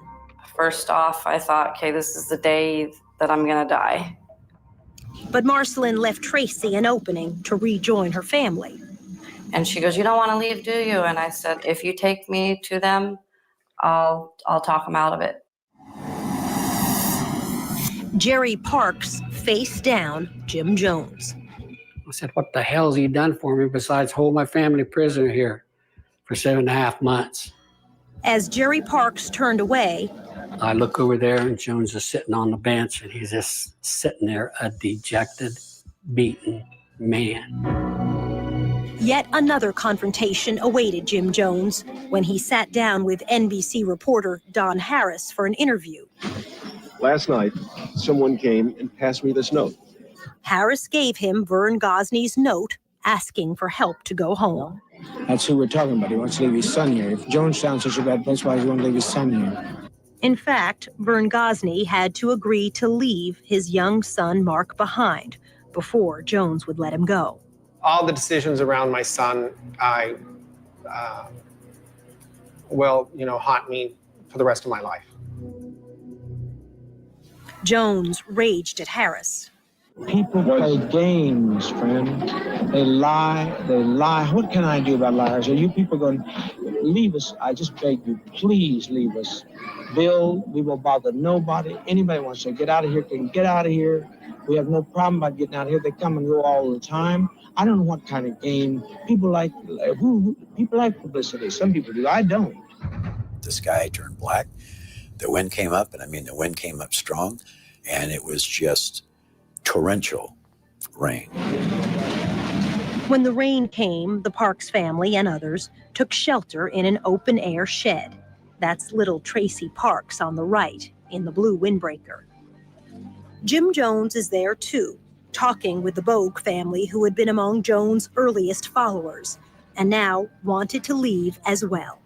First off, I thought, okay, this is the day that I'm gonna die. But Marceline left Tracy an opening to rejoin her family. And she goes, "You don't want to leave, do you?" And I said, "If you take me to them, I'll talk them out of it." Jerry Parks faced down Jim Jones. I said, "What the hell's he done for me besides hold my family prisoner here for 7.5 months?" As Jerry Parks turned away, I look over there and Jones is sitting on the bench and he's just sitting there, a dejected, beaten man. yet another confrontation awaited Jim Jones when he sat down with NBC reporter Don Harris for an interview. Last night, someone came and passed me this note. Harris gave him Vern Gosney's note asking for help to go home. That's who we're talking about. He wants to leave his son here. If Jonestown's such a bad place, why does he want to leave his son here? In fact, Vern Gosney had to agree to leave his young son Mark behind before Jones would let him go. All the decisions around my son, will, haunt me for the rest of my life. Jones raged at Harris. People play games, friend. They lie. What can I do about liars? Are you people going to leave us? I just beg you, please leave us. Bill, we will bother nobody. Anybody wants to get out of here can get out of here. We have no problem about getting out of here. They come and go all the time. I don't know what kind of game. People like publicity. Some people do. I don't. The sky turned black. The wind came up, and the wind came up strong, and it was just torrential rain. When the rain came, the Parks family and others took shelter in an open-air shed. That's little Tracy Parks on the right in the blue windbreaker. Jim Jones is there too, talking with the Bogue family who had been among Jones' earliest followers and now wanted to leave as well.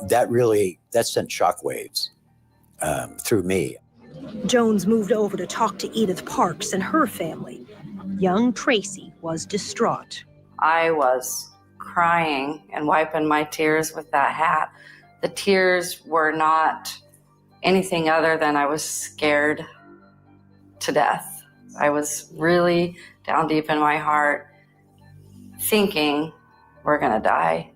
That sent shockwaves through me. Jones moved over to talk to Edith Parks and her family. Young Tracy was distraught. I was crying and wiping my tears with that hat. The tears were not anything other than I was scared to death. I was really down deep in my heart thinking we're gonna die.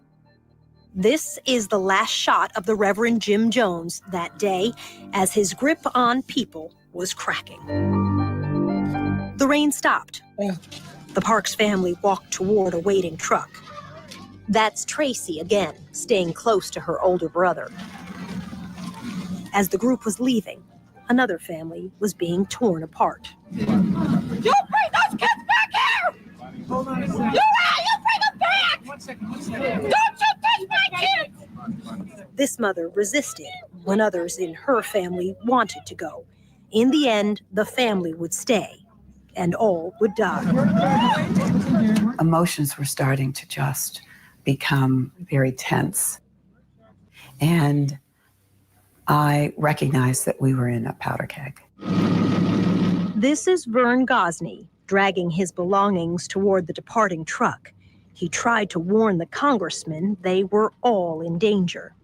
This is the last shot of the Reverend Jim Jones that day as his grip on people was cracking. The rain stopped. The Parks family walked toward a waiting truck. That's Tracy again, staying close to her older brother. As the group was leaving, another family was being torn apart. You bring those kids back here! Hold on a second. You bring them back! One second. Don't you touch my kids! This mother resisted when others in her family wanted to go. In the end, the family would stay, and all would die. Emotions were starting to just become very tense. And I recognized that we were in a powder keg. This is Vern Gosney, dragging his belongings toward the departing truck. He tried to warn the congressman they were all in danger.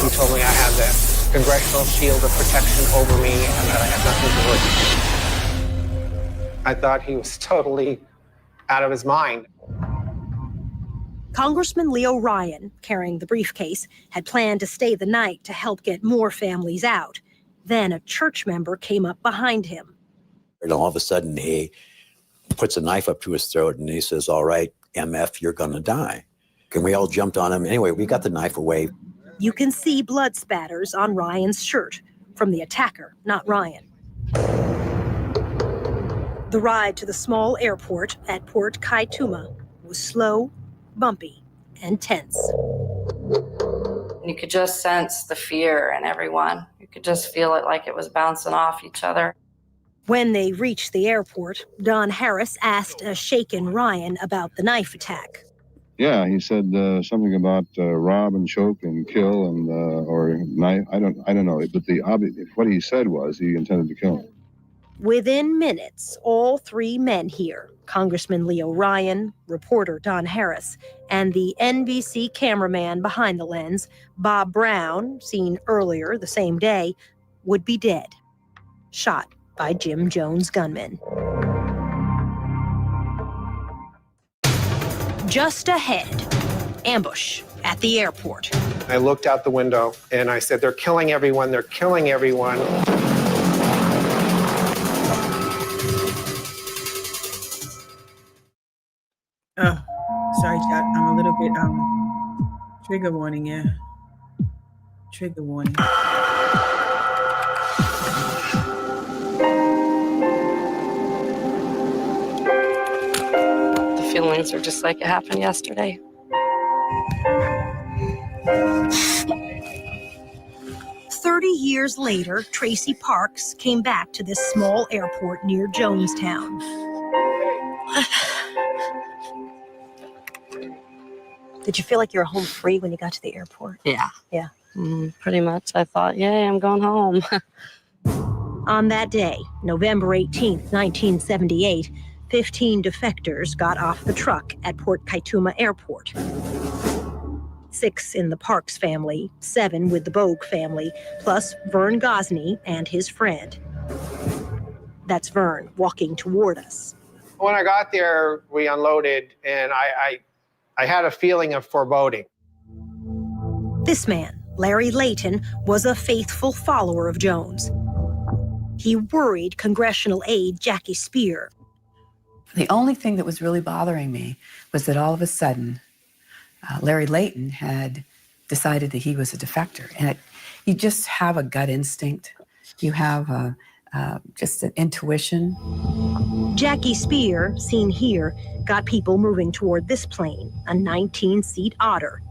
He told me I had the congressional shield of protection over me and that I had nothing to worry. I thought he was totally out of his mind. Congressman Leo Ryan, carrying the briefcase, had planned to stay the night to help get more families out. Then a church member came up behind him. And all of a sudden, he puts a knife up to his throat and he says, "All right, MF, you're going to die." And we all jumped on him. Anyway, we got the knife away. You can see blood spatters on Ryan's shirt from the attacker, not Ryan. The ride to the small airport at Port Kaituma was slow, bumpy, and tense. You could just sense the fear in everyone. You could just feel it like it was bouncing off each other. When they reached the airport, Don Harris asked a shaken Ryan about the knife attack. Yeah, he said something about rob and choke and kill and or knife. I don't know. But what he said was he intended to kill him. Within minutes, all three men here, Congressman Leo Ryan, reporter Don Harris, and the NBC cameraman behind the lens, Bob Brown, seen earlier the same day, would be dead, shot by Jim Jones gunmen. Just ahead, ambush at the airport. I looked out the window and I said, "They're killing everyone, they're killing everyone." Oh, sorry, chat. I'm a little bit, trigger warning, yeah. Trigger warning. The feelings are just like it happened yesterday. Years later, Tracy Parks came back to this small airport near Jonestown. Did you feel like you were home free when you got to the airport? Yeah. Yeah. Pretty much. I thought, yay, I'm going home. On that day, November 18th, 1978, 15 defectors got off the truck at Port Kaituma Airport. 6 in the Parks family, 7 with the Bogue family, plus Vern Gosney and his friend. That's Vern walking toward us. When I got there, we unloaded, and I had a feeling of foreboding. This man, Larry Layton, was a faithful follower of Jones. He worried congressional aide Jackie Spear. The only thing that was really bothering me was that all of a sudden, Larry Layton had decided that he was a defector. And you just have a gut instinct. You have just an intuition. Jackie Spear, seen here, got people moving toward this plane, a 19-seat Otter.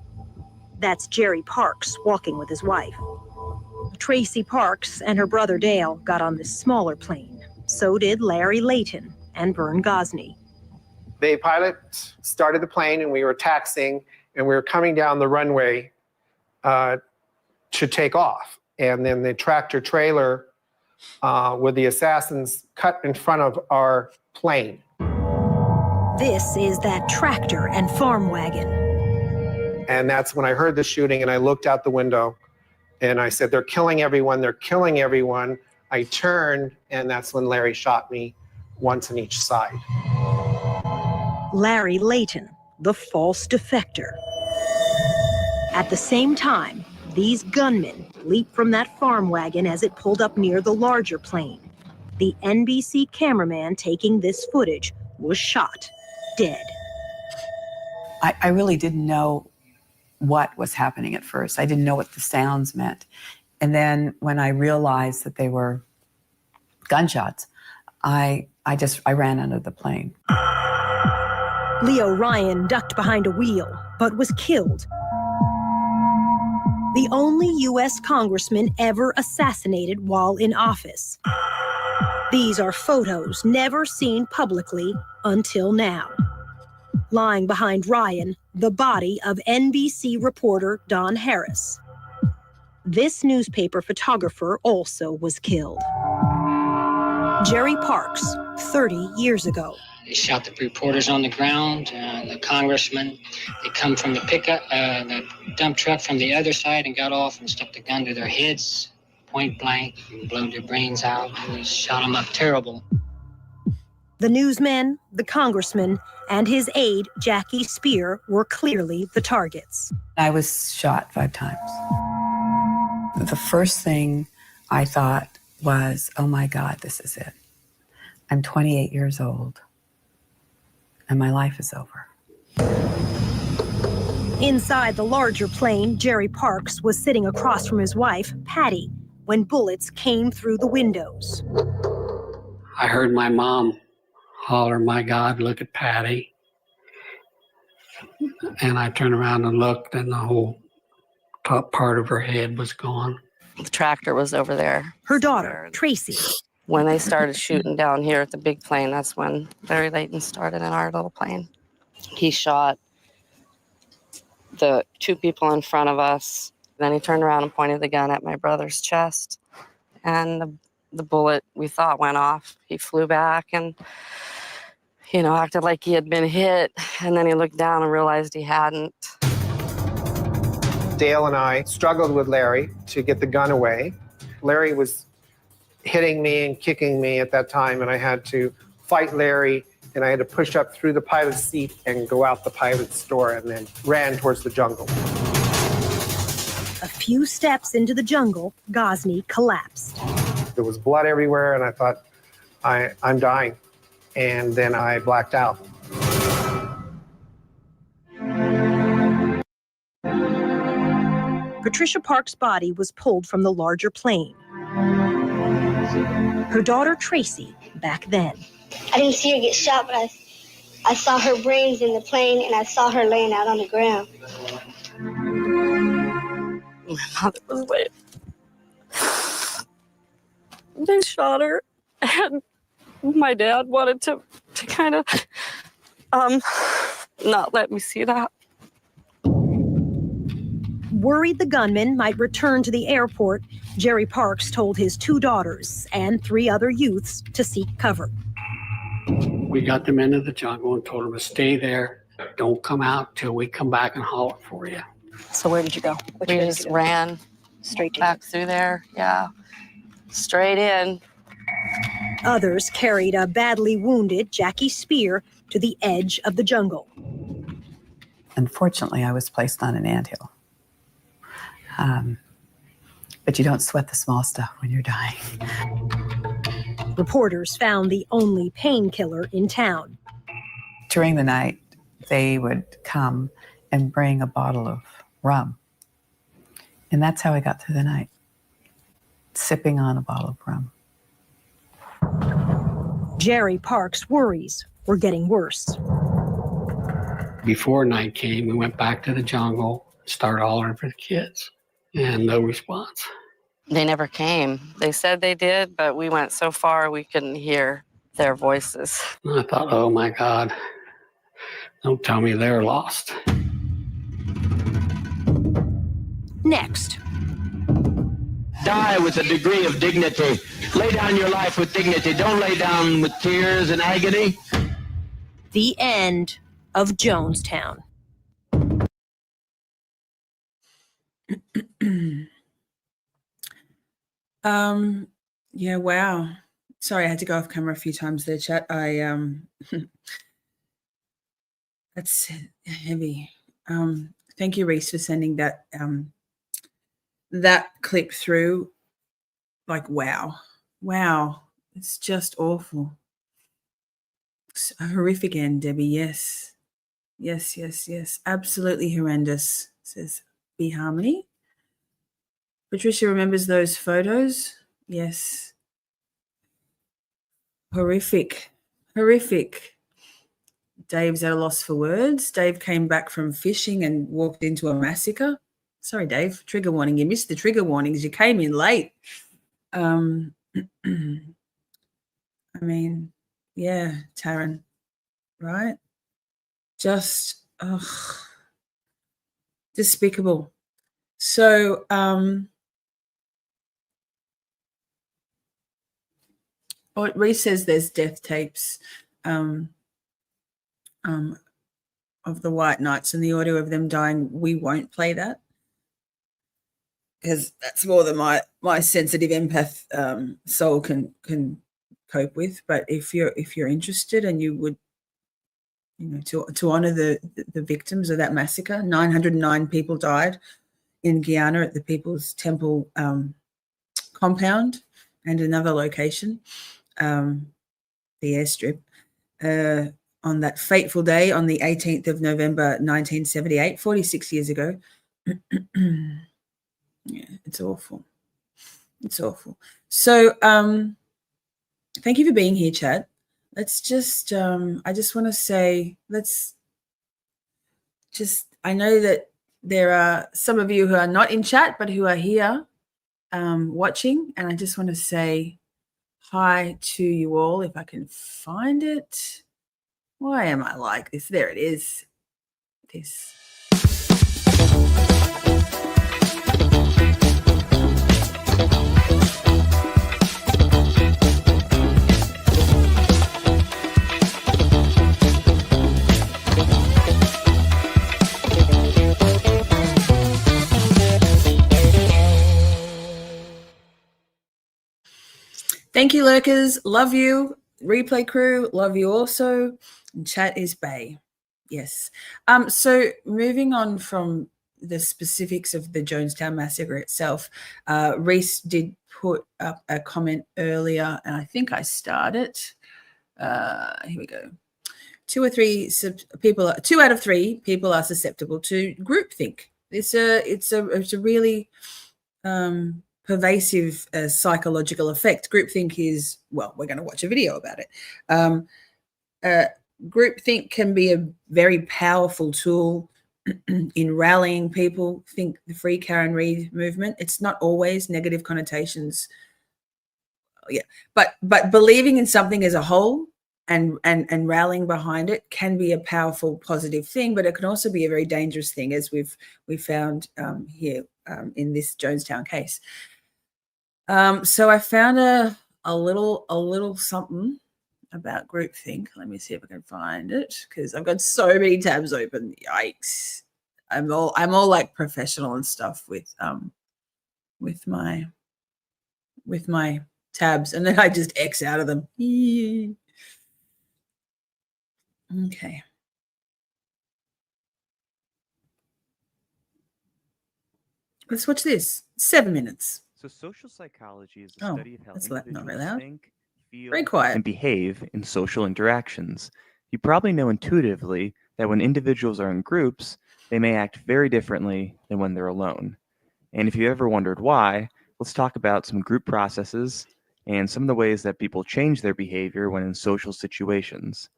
That's Jerry Parks walking with his wife. Tracy Parks and her brother Dale got on this smaller plane. So did Larry Layton and Vern Gosney. The pilot started the plane and we were taxiing and we were coming down the runway to take off. And then the tractor trailer with the assassins cut in front of our plane. This is that tractor and farm wagon. And that's when I heard the shooting and I looked out the window and I said, "They're killing everyone, they're killing everyone." I turned and that's when Larry shot me once on each side. Larry Layton, the false defector. At the same time, these gunmen leaped from that farm wagon as it pulled up near the larger plane. The NBC cameraman taking this footage was shot, dead. I really didn't know what was happening at first. I didn't know what the sounds meant. And then when I realized that they were gunshots, I ran under the plane. Leo Ryan ducked behind a wheel, but was killed. The only U.S. congressman ever assassinated while in office. These are photos never seen publicly until now. Lying behind Ryan, the body of NBC reporter Don Harris. This newspaper photographer also was killed. Jerry Parks, 30 years ago. They shot the reporters on the ground, the congressman. They come from the pickup, the dump truck from the other side and got off and stuck the gun to their heads, point blank, and blew their brains out. And shot them up terrible. The newsmen, the congressman, and his aide, Jackie Spear, were clearly the targets. I was shot 5 times. The first thing I thought was, oh my God, this is it. I'm 28 years old, and my life is over. Inside the larger plane, Jerry Parks was sitting across from his wife, Patty, when bullets came through the windows. I heard my mom holler, "My God, look at Patty." And I turned around and looked, and the whole top part of her head was gone. The tractor was over there. Her daughter, Tracy. When they started shooting down here at the big plane, that's when Larry Layton started in our little plane. He shot the 2 people in front of us. Then he turned around and pointed the gun at my brother's chest. And the bullet, we thought, went off. He flew back and, acted like he had been hit. And then he looked down and realized he hadn't. Dale and I struggled with Larry to get the gun away. Larry was hitting me and kicking me at that time, and I had to fight Larry, and I had to push up through the pilot's seat and go out the pilot's door, and then ran towards the jungle. A few steps into the jungle, Ghazni collapsed. There was blood everywhere, and I thought, I'm dying. And then I blacked out. Patricia Parks' body was pulled from the larger plane. Her daughter, Tracy, back then. I didn't see her get shot, but I saw her brains in the plane, and I saw her laying out on the ground. My mother was laying. They shot her, and my dad wanted to kind of not let me see that. Worried the gunman might return to the airport, Jerry Parks told his 2 daughters and 3 other youths to seek cover. We got them into the jungle and told them to stay there. Don't come out till we come back and holler for you. So where did you go? We just ran straight back through there. Yeah, straight in. Others carried a badly wounded Jackie Spear to the edge of the jungle. Unfortunately, I was placed on an anthill. But you don't sweat the small stuff when you're dying. Reporters found the only painkiller in town. During the night, they would come and bring a bottle of rum. And that's how I got through the night, sipping on a bottle of rum. Jerry Parks' worries were getting worse. Before night came, we went back to the jungle, started hollering for the kids, and no response. They never came. They said they did, but we went so far we couldn't hear their voices. And I thought, oh my God, don't tell me they're lost. Next. Die with a degree of dignity. Lay down your life with dignity. Don't lay down with tears and agony. The end of Jonestown. Yeah, wow. Sorry, I had to go off camera a few times there, chat. That's heavy. Thank you, Rease, for sending that that clip through. Like, wow. It's just awful. It's a horrific end, Debbie. Yes. Absolutely horrendous, says B Harmony. Patricia remembers those photos. Yes. Horrific. Dave's at a loss for words. Dave came back from fishing and walked into a massacre. Sorry, Dave, trigger warning. You missed the trigger warnings. You came in late. I mean, yeah, Taryn, right? Just, despicable. So, Rease says there's death tapes. of the White Knights and the audio of them dying, we won't play that because that's more than my sensitive empath soul can cope with. But if you're interested and you would, to honor the victims of that massacre, 909 people died in Guyana at the People's Temple compound and another location, the airstrip. On that fateful day, on the 18th of November, 1978, 46 years ago. Yeah, it's awful. It's awful. So thank you for being here, chat. Let's just, I just want to say, I know that there are some of you who are not in chat, but who are here watching. And I just want to say hi to you all, if I can find it. Why am I like this? There it is. This. Thank you, lurkers. Love you. Replay crew, love you also. And chat is Bay. Yes. So moving on from the specifics of the Jonestown Massacre itself, Rease did put up a comment earlier, and I think I started. Here we go. 2 out of 3 people are susceptible to groupthink. It's a really pervasive psychological effect. Groupthink is, well, we're going to watch a video about it. Groupthink can be a very powerful tool in rallying people. Think the Free Karen Read movement. It's not always negative connotations. Yeah, but believing in something as a whole and rallying behind it can be a powerful, positive thing, but it can also be a very dangerous thing, as we've found here in this Jonestown case. So I found a little something about groupthink. Let me see if I can find it, because I've got so many tabs open. Yikes! I'm all like professional and stuff with my tabs, and then I just X out of them. Okay. Let's watch this. 7 minutes. So social psychology is the study of how individuals think, feel, very quiet, and behave in social interactions. You probably know intuitively that when individuals are in groups, they may act very differently than when they're alone. And if you ever wondered why, let's talk about some group processes and some of the ways that people change their behavior when in social situations.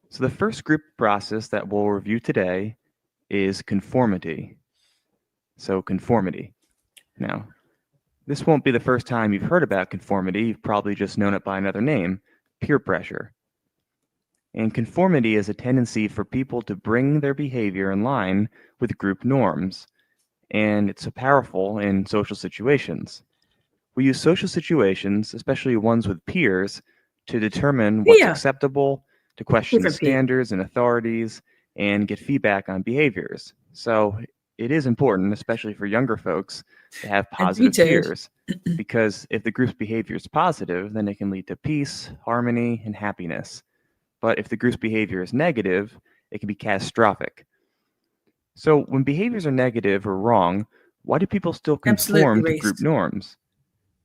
So the first group process that we'll review today is conformity. So conformity. Now, this won't be the first time you've heard about conformity. You've probably just known it by another name, peer pressure. And conformity is a tendency for people to bring their behavior in line with group norms. And it's so powerful in social situations. We use social situations, especially ones with peers, to determine what's acceptable, to question standards and authorities, and get feedback on behaviors. So it is important, especially for younger folks, to have positive peers, because if the group's behavior is positive, then it can lead to peace, harmony, and happiness. But if the group's behavior is negative, it can be catastrophic. So when behaviors are negative or wrong, why do people still conform to group norms?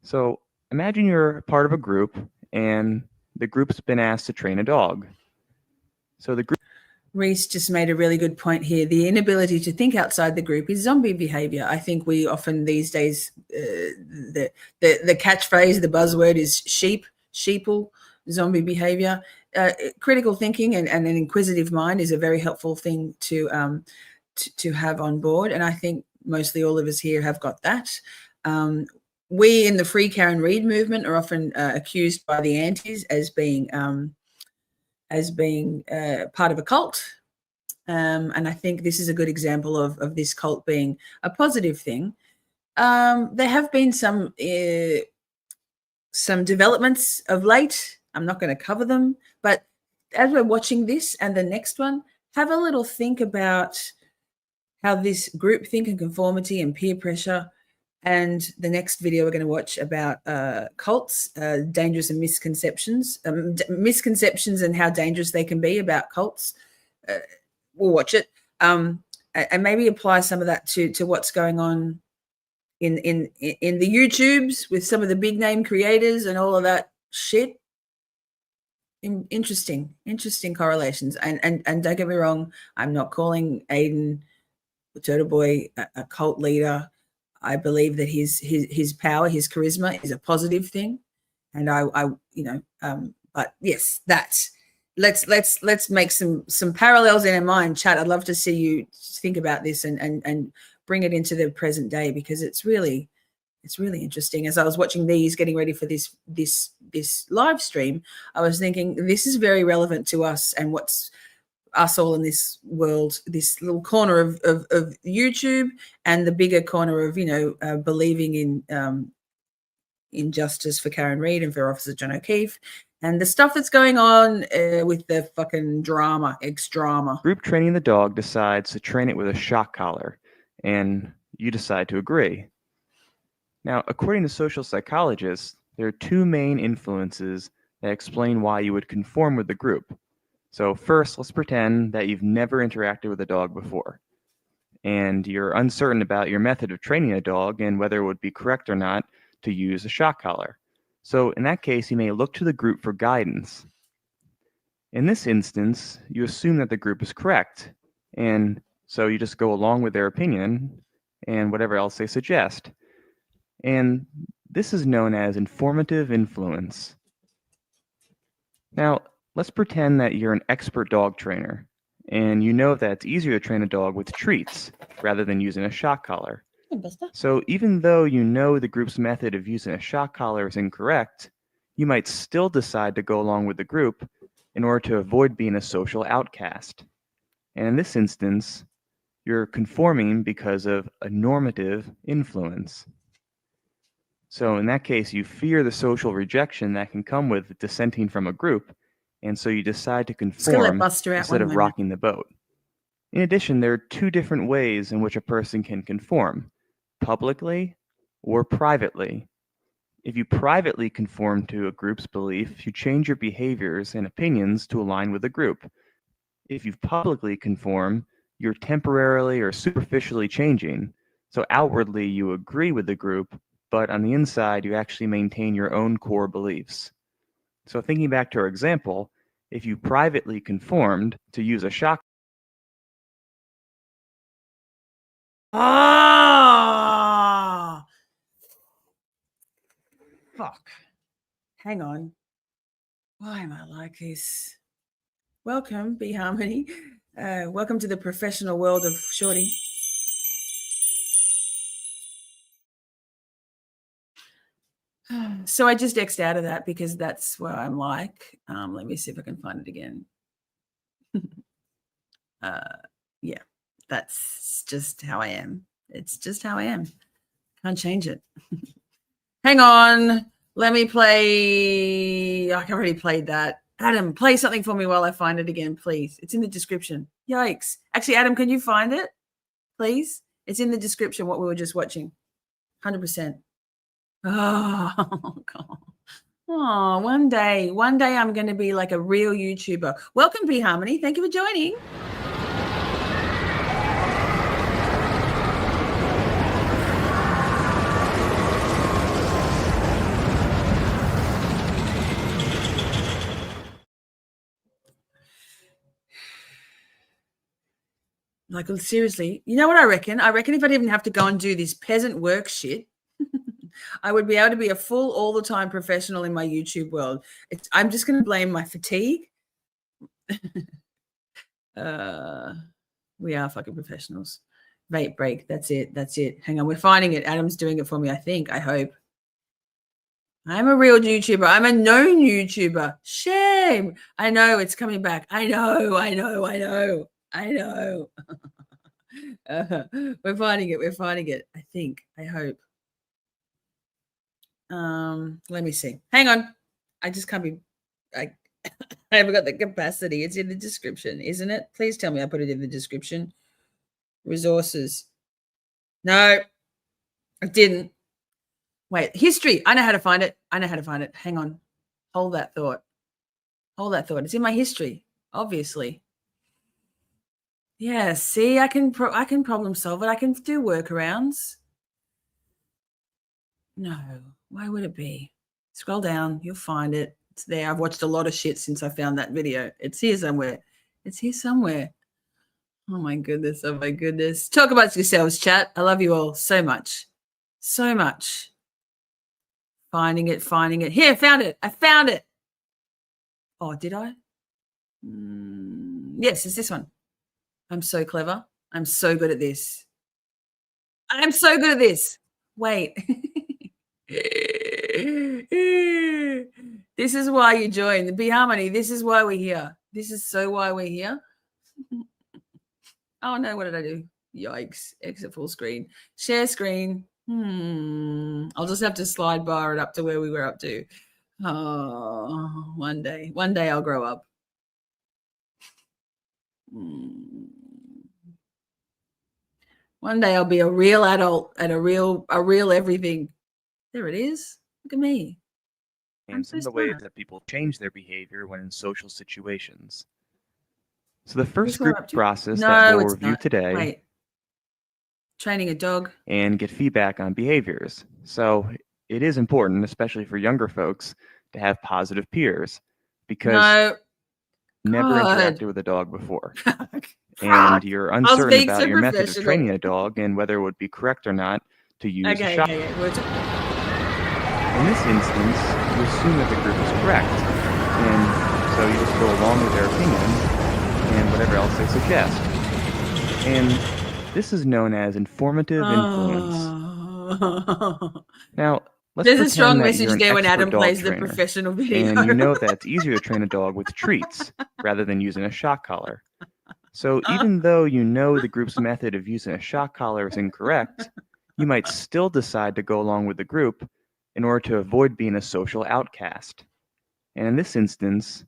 So imagine you're part of a group and the group's been asked to train a dog. So the group... Rease just made a really good point here. The inability to think outside the group is zombie behavior. I think we often these days, the catchphrase, the buzzword is sheeple, zombie behavior. Critical thinking and an inquisitive mind is a very helpful thing to have on board. And I think mostly all of us here have got that. We in the Free Karen Read movement are often accused by the antis as being part of a cult. And I think this is a good example of this cult being a positive thing. There have been some developments of late. I'm not going to cover them, but as we're watching this and the next one, have a little think about how this groupthink and conformity and peer pressure, and the next video we're going to watch about cults, dangerous and misconceptions, misconceptions and how dangerous they can be about cults. We'll watch it, and maybe apply some of that to what's going on in the YouTubes with some of the big name creators and all of that shit. Interesting correlations. And don't get me wrong, I'm not calling Aiden Turtle Boy a cult leader. I believe that his power, his charisma is a positive thing. And I but yes, that's let's make some parallels in our mind. Chat, I'd love to see you think about this and bring it into the present day, because it's really interesting. As I was watching these, getting ready for this live stream, I was thinking this is very relevant to us and what's us all in this world, this little corner of YouTube, and the bigger corner of believing in justice for Karen Read and for Officer John O'Keefe, and the stuff that's going on with the fucking drama. Group training the dog decides to train it with a shock collar, and you decide to agree. Now, according to social psychologists, there are two main influences that explain why you would conform with the group. So first, let's pretend that you've never interacted with a dog before, and you're uncertain about your method of training a dog and whether it would be correct or not to use a shock collar. So in that case, you may look to the group for guidance. In this instance, you assume that the group is correct, and so you just go along with their opinion and whatever else they suggest. And this is known as informative influence. Now, let's pretend that you're an expert dog trainer, and you know that it's easier to train a dog with treats rather than using a shock collar. So even though you know the group's method of using a shock collar is incorrect, you might still decide to go along with the group in order to avoid being a social outcast. And in this instance, you're conforming because of a normative influence. So in that case, you fear the social rejection that can come with dissenting from a group, and so you decide to conform instead of rocking the boat. In addition, there are two different ways in which a person can conform: publicly or privately. If you privately conform to a group's belief, you change your behaviors and opinions to align with the group. If you publicly conform, you're temporarily or superficially changing. So outwardly, you agree with the group, but on the inside, you actually maintain your own core beliefs. So thinking back to our example, if you privately conformed to use a shock. Ah, fuck. Hang on. Why am I like this? Welcome, Be Harmony. Welcome to the professional world of Shorty. So I just X'd out of that because that's what I'm like. Let me see if I can find it again. Yeah, that's just how I am. It's just how I am. Can't change it. Hang on. Let me play. I already played that. Adam, play something for me while I find it again, please. It's in the description. Yikes. Actually, Adam, can you find it, please? It's in the description, what we were just watching. 100%. Oh, God. Oh, one day I'm going to be like a real YouTuber. Welcome, Be Harmony. Thank you for joining. Like, seriously, you know what I reckon? I reckon if I didn't have to go and do this peasant work shit, I would be able to be a full all the time professional in my YouTube world. I'm just going to blame my fatigue. We are fucking professionals. Vape break. That's it. That's it. Hang on. We're finding it. Adam's doing it for me, I think. I hope. I'm a real YouTuber. I'm a known YouTuber. Shame. I know it's coming back. I know. We're finding it. I think. I hope. Let me see. Hang on. I just can't be. I haven't got the capacity. It's in the description, isn't it? Please tell me I put it in the description. Resources. No, I didn't. Wait, history. I know how to find it. Hang on. Hold that thought. It's in my history, obviously. Yeah, see, I can problem solve it. I can do workarounds. No, why would it be? Scroll down, you'll find it. It's there. I've watched a lot of shit since I found that video. It's here somewhere. Oh my goodness. Talk about yourselves, chat. I love you all so much. So much. Finding it. Here, I found it. Oh, did I? Yes, it's this one. I'm so clever. I'm so good at this. Wait. This is why you join the Be Harmony. This is why we're here. This is so why we're here. Oh no, what did I do? Yikes. Exit full screen. Share screen. I'll just have to slide bar it up to where we were up to. Oh, one day I'll grow up. One day I'll be a real adult and a real everything. There it is. Look at me. And some of the ways that people change their behavior when in social situations. So the first group process that we'll review today. Wait. Training a dog. And get feedback on behaviors. So it is important, especially for younger folks, to have positive peers because never interacted with a dog before. And you're uncertain about your method of training a dog and whether it would be correct or not to use a shock. In this instance, you assume that the group is correct, and so you just go along with their opinion and whatever else they suggest. And this is known as informative influence. Now, there's a strong message there when Adam plays the professional video. And you know that it's easier to train a dog with treats rather than using a shock collar. So even though you know the group's method of using a shock collar is incorrect, you might still decide to go along with the group in order to avoid being a social outcast. And in this instance,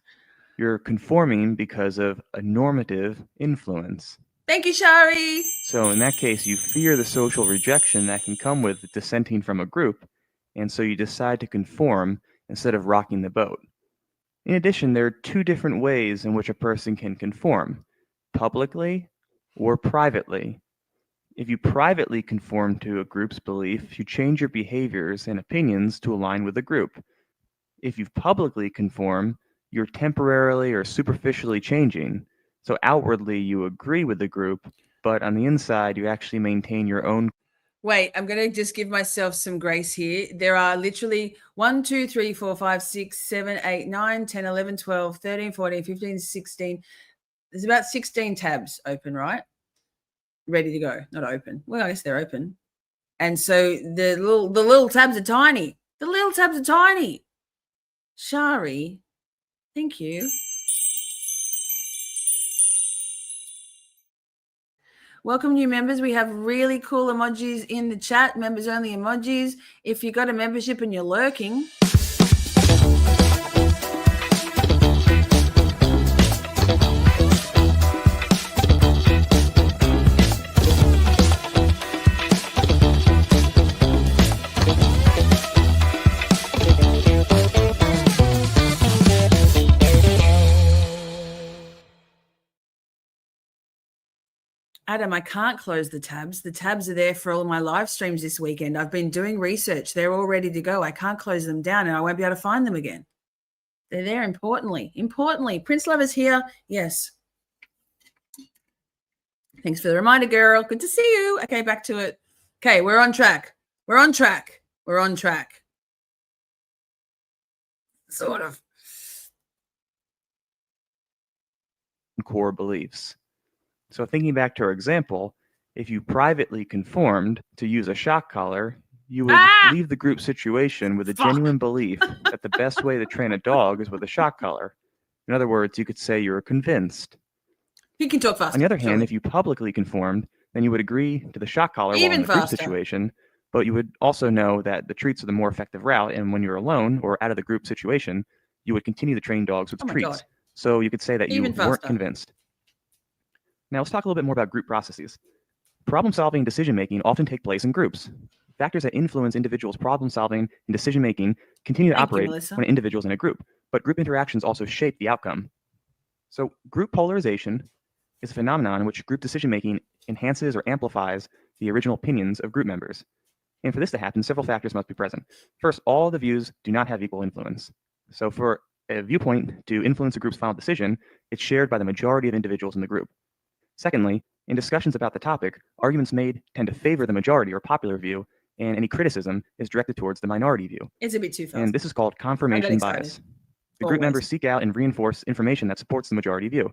you're conforming because of a normative influence. Thank you, Shari. So in that case, you fear the social rejection that can come with dissenting from a group, and so you decide to conform instead of rocking the boat. In addition, there are two different ways in which a person can conform, publicly or privately. If you privately conform to a group's belief, you change your behaviors and opinions to align with the group. If you publicly conform, you're temporarily or superficially changing. So outwardly, you agree with the group, but on the inside, you actually maintain your own. Wait, I'm going to just give myself some grace here. There are literally 1, 2, 3, 4, 5, 6, 7, 8, 9, 10, 11, 12, 13, 14, 15, 16. There's about 16 tabs open, right? Ready to go. Not open. Well, I guess they're open. And so the little tabs are tiny. Shari, thank you. Welcome, new members. We have really cool emojis in the chat, members only emojis. If you got a membership and you're lurking, Adam, I can't close the tabs. The tabs are there for all my live streams this weekend. I've been doing research. They're all ready to go. I can't close them down and I won't be able to find them again. They're there importantly. Prince Lover's here. Yes. Thanks for the reminder, girl. Good to see you. Okay, back to it. Okay, we're on track. Sort of. Core beliefs. So thinking back to our example, if you privately conformed to use a shock collar, you would leave the group situation with a genuine belief that the best way to train a dog is with a shock collar. In other words, you could say you were convinced. You can talk faster. On the other hand, if you publicly conformed, then you would agree to the shock collar while in the group situation, but you would also know that the treats are the more effective route, and when you're alone or out of the group situation, you would continue to train dogs with Oh my treats. God. So you could say that you Even weren't faster. convinced. Now let's talk a little bit more about group processes. Problem-solving and decision-making often take place in groups. Factors that influence individuals' problem-solving and decision-making continue to Thank you, operate Melissa. when individuals in a group, but group interactions also shape the outcome. So group polarization is a phenomenon in which group decision-making enhances or amplifies the original opinions of group members. And for this to happen, several factors must be present. First, all the views do not have equal influence. So for a viewpoint to influence a group's final decision, it's shared by the majority of individuals in the group. Secondly, in discussions about the topic, arguments made tend to favor the majority or popular view, and any criticism is directed towards the minority view. It's a bit too fast. And this is called confirmation bias. The group members seek out and reinforce information that supports the majority view.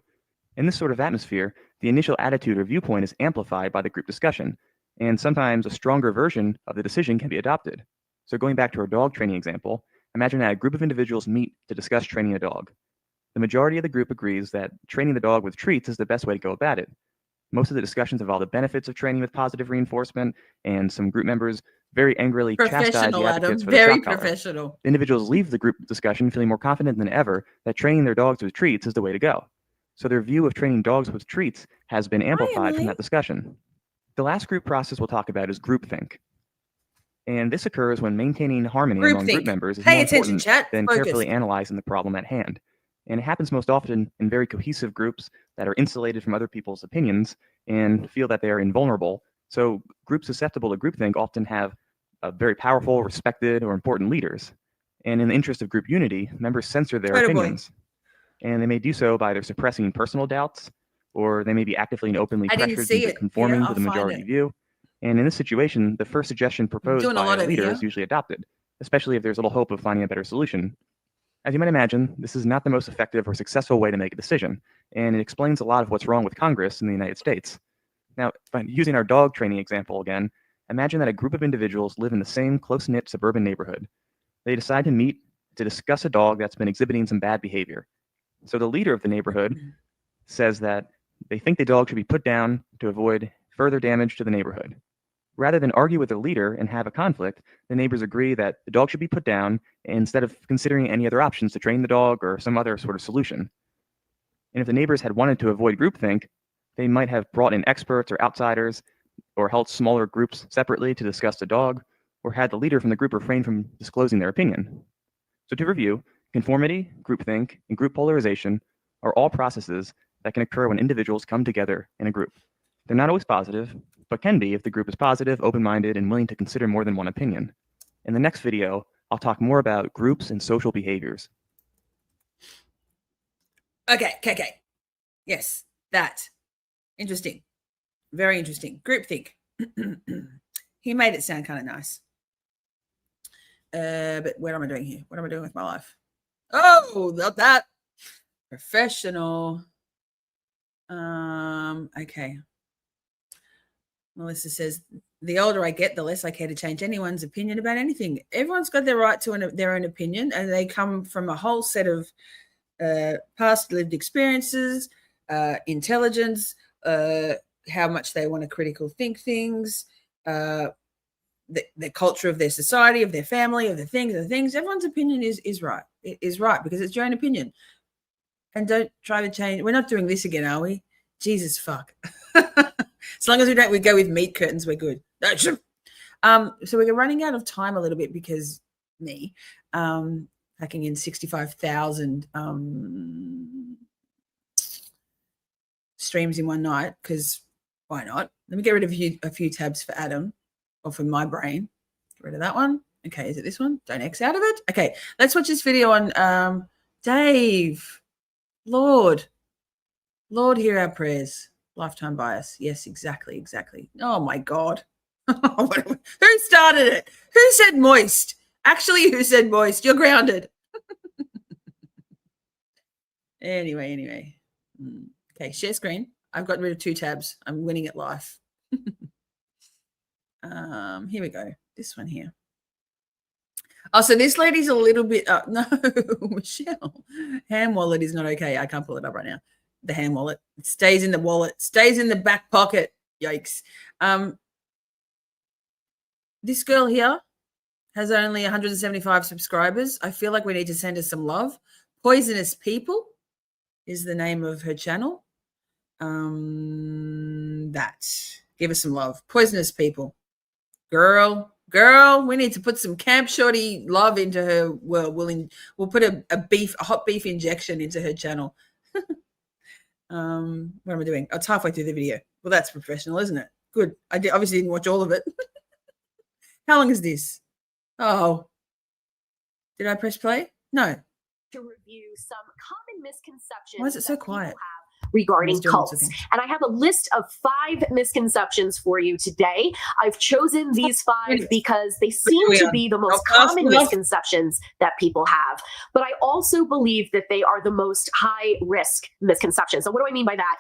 In this sort of atmosphere, the initial attitude or viewpoint is amplified by the group discussion, and sometimes a stronger version of the decision can be adopted. So going back to our dog training example, imagine that a group of individuals meet to discuss training a dog. The majority of the group agrees that training the dog with treats is the best way to go about it. Most of the discussions involve the benefits of training with positive reinforcement, and some group members very angrily chastise the Professional, Adam. advocates for the Very shock collar. professional. Individuals leave the group discussion feeling more confident than ever that training their dogs with treats is the way to go. So their view of training dogs with treats has been amplified from that discussion. The last group process we'll talk about is groupthink. And this occurs when maintaining harmony among group members is more important than carefully analyzing the problem at hand. And it happens most often in very cohesive groups that are insulated from other people's opinions and feel that they are invulnerable. So groups susceptible to groupthink often have very powerful, respected, or important leaders. And in the interest of group unity, members censor their opinions. And they may do so by either suppressing personal doubts, or they may be actively and openly pressured into conforming to the majority view. And in this situation, the first suggestion proposed by a leader is usually adopted, especially if there's little hope of finding a better solution. As you might imagine, this is not the most effective or successful way to make a decision, and it explains a lot of what's wrong with Congress in the United States. Now, using our dog training example again, imagine that a group of individuals live in the same close-knit suburban neighborhood. They decide to meet to discuss a dog that's been exhibiting some bad behavior. So the leader of the neighborhood says that they think the dog should be put down to avoid further damage to the neighborhood. Rather than argue with their leader and have a conflict, the neighbors agree that the dog should be put down instead of considering any other options to train the dog or some other sort of solution. And if the neighbors had wanted to avoid groupthink, they might have brought in experts or outsiders, or held smaller groups separately to discuss the dog, or had the leader from the group refrain from disclosing their opinion. So to review, conformity, groupthink, and group polarization are all processes that can occur when individuals come together in a group. They're not always positive, but can be if the group is positive, open-minded, and willing to consider more than one opinion. In the next video, I'll talk more about groups and social behaviors. Okay. Yes, that. Interesting. Very interesting. Groupthink. He made it sound kind of nice. But what am I doing here? What am I doing with my life? Oh, not that. Professional. Okay. Melissa says, the older I get, the less I care to change anyone's opinion about anything. Everyone's got their right to their own opinion, and they come from a whole set of past lived experiences, intelligence, how much they want to critical think things, the culture of their society, of their family, of the things. Everyone's opinion is right. It is right because it's your own opinion. And don't try to change. We're not doing this again, are we? Jesus fuck. As long as we go with meat curtains, we're good. So we're running out of time a little bit because me packing in 65,000 streams in one night, because why not? Let me get rid of a few tabs for Adam, or for my brain. Get rid of that one. Okay, is it this one? Don't X out of it. Okay, let's watch this video on Dave. Lord, hear our prayers. Lifetime bias. Yes, exactly. Oh my God. Who started it? Who said moist? Actually, who said moist? You're grounded. Anyway. Okay, share screen. I've gotten rid of 2 tabs. I'm winning at life. Here we go. This one here. Oh, so this lady's a little bit, no, Michelle. Hand wallet is not okay. I can't pull it up right now. The hand wallet. It stays in the wallet, stays in the back pocket. Yikes. This girl here has only 175 subscribers. I feel like we need to send her some love. Poisonous People is the name of her channel. Give us some love. Poisonous People. Girl, we need to put some Camp Shorty love into her world. We'll put a hot beef injection into her channel. What am I doing? Oh, it's halfway through the video. Well, that's professional, isn't it? Good. I obviously didn't watch all of it. How long is this? Oh, did I press play? No. To review some common misconceptions. Why is it so quiet? Regarding cults. And I have a list of 5 misconceptions for you today. I've chosen these 5 because they seem to be the most common misconceptions that people have. But I also believe that they are the most high risk misconceptions. So what do I mean by that?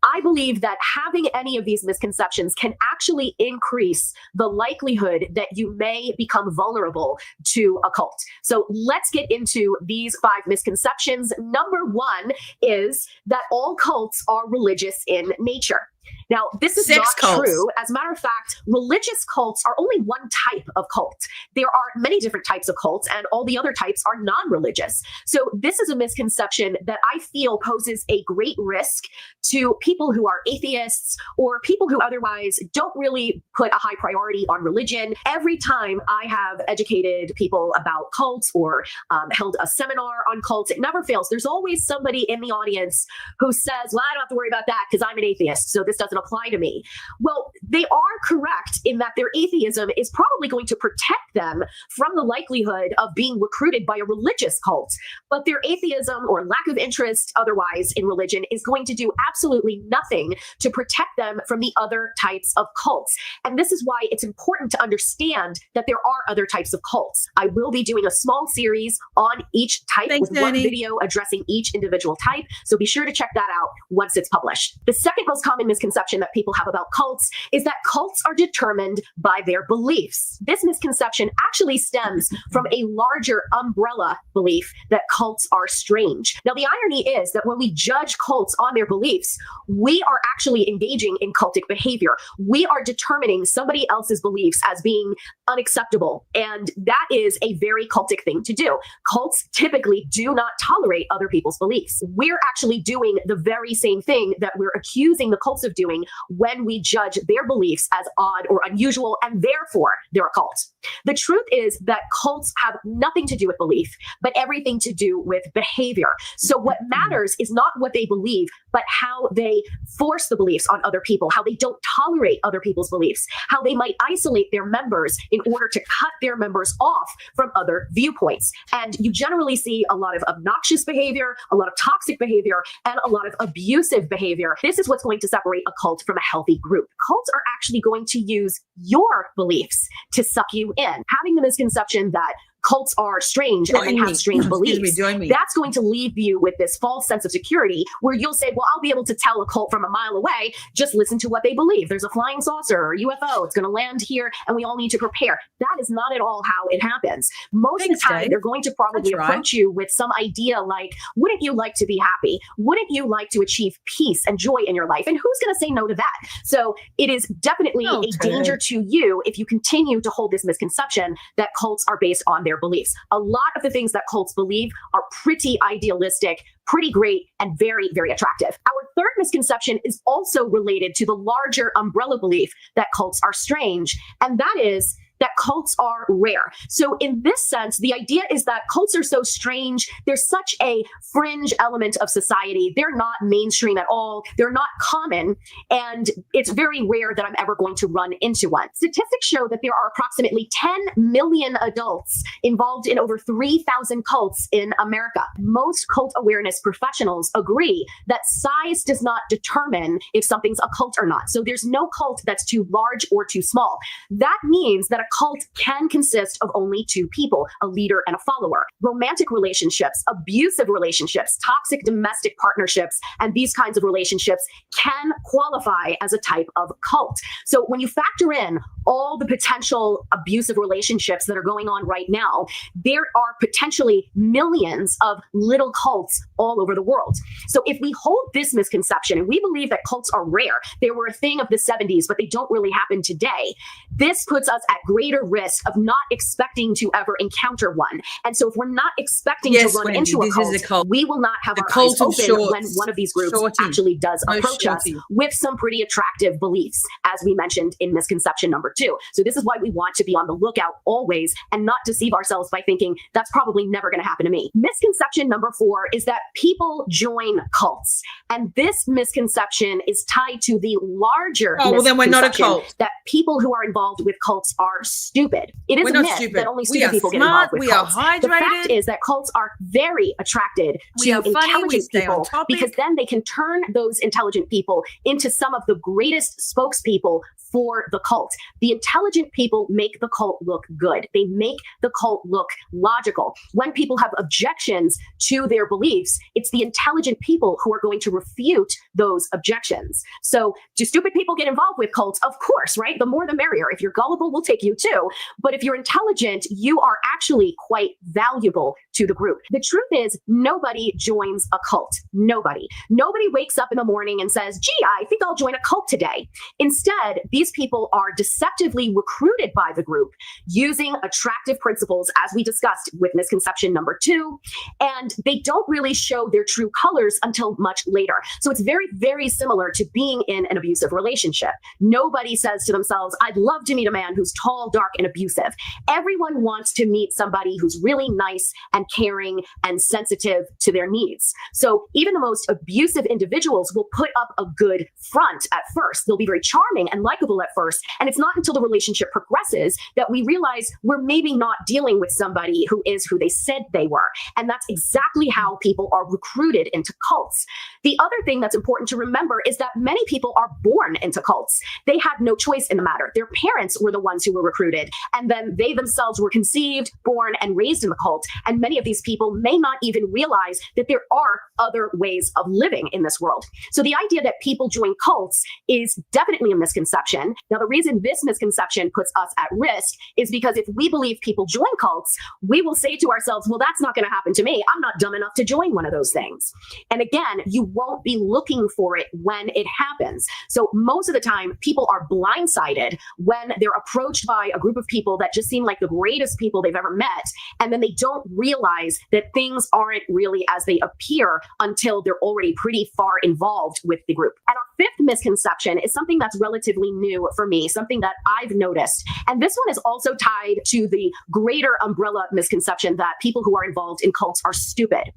I believe that having any of these misconceptions can actually increase the likelihood that you may become vulnerable to a cult. So let's get into these 5 misconceptions. Number 1 is that all cults are religious in nature. Now, this is not true. As a matter of fact, religious cults are only one type of cult. There are many different types of cults, and all the other types are non-religious. So this is a misconception that I feel poses a great risk to people who are atheists or people who otherwise don't really put a high priority on religion. Every time I have educated people about cults or held a seminar on cults, it never fails. There's always somebody in the audience who says, well, I don't have to worry about that because I'm an atheist, so this doesn't apply to me. Well, they are correct in that their atheism is probably going to protect them from the likelihood of being recruited by a religious cult. But their atheism or lack of interest otherwise in religion is going to do absolutely nothing to protect them from the other types of cults. And this is why it's important to understand that there are other types of cults. I will be doing a small series on each type with one video addressing each individual type. So be sure to check that out once it's published. The second most common misconception that people have about cults is that cults are determined by their beliefs. This misconception actually stems from a larger umbrella belief that cults are strange. Now, the irony is that when we judge cults on their beliefs, we are actually engaging in cultic behavior. We are determining somebody else's beliefs as being unacceptable, and that is a very cultic thing to do. Cults typically do not tolerate other people's beliefs. We're actually doing the very same thing that we're accusing the cults of doing when we judge their beliefs as odd or unusual, and therefore they're a cult. The truth is that cults have nothing to do with belief, but everything to do with behavior. So what matters is not what they believe, but how they force the beliefs on other people, how they don't tolerate other people's beliefs, how they might isolate their members in order to cut their members off from other viewpoints. And you generally see a lot of obnoxious behavior, a lot of toxic behavior, and a lot of abusive behavior. This is what's going to separate a cult from a healthy group. Cults are actually going to use your beliefs to suck you in. Having the misconception that cults are strange and they have strange beliefs, that's going to leave you with this false sense of security where you'll say, well, I'll be able to tell a cult from a mile away, just listen to what they believe. There's a flying saucer or UFO, it's going to land here and we all need to prepare. That is not at all how it happens. Most of the time, they're going to probably approach you with some idea like, wouldn't you like to be happy? Wouldn't you like to achieve peace and joy in your life? And who's going to say no to that? So it is definitely a danger to you if you continue to hold this misconception that cults are based on their beliefs. A lot of the things that cults believe are pretty idealistic, pretty great, and very, very attractive. Our third misconception is also related to the larger umbrella belief that cults are strange, and that is that cults are rare. So in this sense, the idea is that cults are so strange. There's such a fringe element of society. They're not mainstream at all. They're not common. And it's very rare that I'm ever going to run into one. Statistics show that there are approximately 10 million adults involved in over 3,000 cults in America. Most cult awareness professionals agree that size does not determine if something's a cult or not. So there's no cult that's too large or too small. That means that a cult can consist of only 2 people, a leader and a follower. Romantic relationships, abusive relationships, toxic domestic partnerships, and these kinds of relationships can qualify as a type of cult. So when you factor in all the potential abusive relationships that are going on right now, there are potentially millions of little cults all over the world. So if we hold this misconception and we believe that cults are rare, they were a thing of the 70s, but they don't really happen today, this puts us at greater risk of not expecting to ever encounter one. And so if we're not expecting to run Wendy, into a cult, we will not have our eyes open when one of these groups actually does approach us with some pretty attractive beliefs, as we mentioned in misconception number 2. So this is why we want to be on the lookout always and not deceive ourselves by thinking that's probably never going to happen to me. Misconception number 4 is that people join cults. And this misconception is tied to the larger then we're not a cult. that people who are involved with cults are stupid. It is a myth that only stupid people get involved with cults. The fact is that cults are very attracted to intelligent people because then they can turn those intelligent people into some of the greatest spokespeople for the cult. The intelligent people make the cult look good. They make the cult look logical. When people have objections to their beliefs, it's the intelligent people who are going to refute those objections. So do stupid people get involved with cults? Of course, right? The more the merrier. If you're gullible, we'll take you too. But if you're intelligent, you are actually quite valuable to the group. The truth is, nobody joins a cult. Nobody. Nobody wakes up in the morning and says, gee, I think I'll join a cult today. Instead, these people are deceptively recruited by the group using attractive principles, as we discussed with misconception number 2, and they don't really show their true colors until much later. So it's very, very similar to being in an abusive relationship. Nobody says to themselves, I'd love to meet a man who's tall, dark, and abusive. Everyone wants to meet somebody who's really nice and caring and sensitive to their needs. So even the most abusive individuals will put up a good front at first. They'll be very charming and likable at first. And it's not until the relationship progresses that we realize we're maybe not dealing with somebody who is who they said they were. And that's exactly how people are recruited into cults. The other thing that's important to remember is that many people are born into cults. They had no choice in the matter. Their parents were the ones who were recruited, and then they themselves were conceived, born, and raised in the cult. And many of these people may not even realize that there are other ways of living in this world. So the idea that people join cults is definitely a misconception. Now, the reason this misconception puts us at risk is because if we believe people join cults, we will say to ourselves, well, that's not going to happen to me. I'm not dumb enough to join one of those things. And again, you won't be looking for it when it happens. So most of the time, people are blindsided when they're approached by a group of people that just seem like the greatest people they've ever met. And then they don't realize that things aren't really as they appear until they're already pretty far involved with the group. And our 5th misconception is something that's relatively new for me, something that I've noticed. And this one is also tied to the greater umbrella misconception that people who are involved in cults are stupid.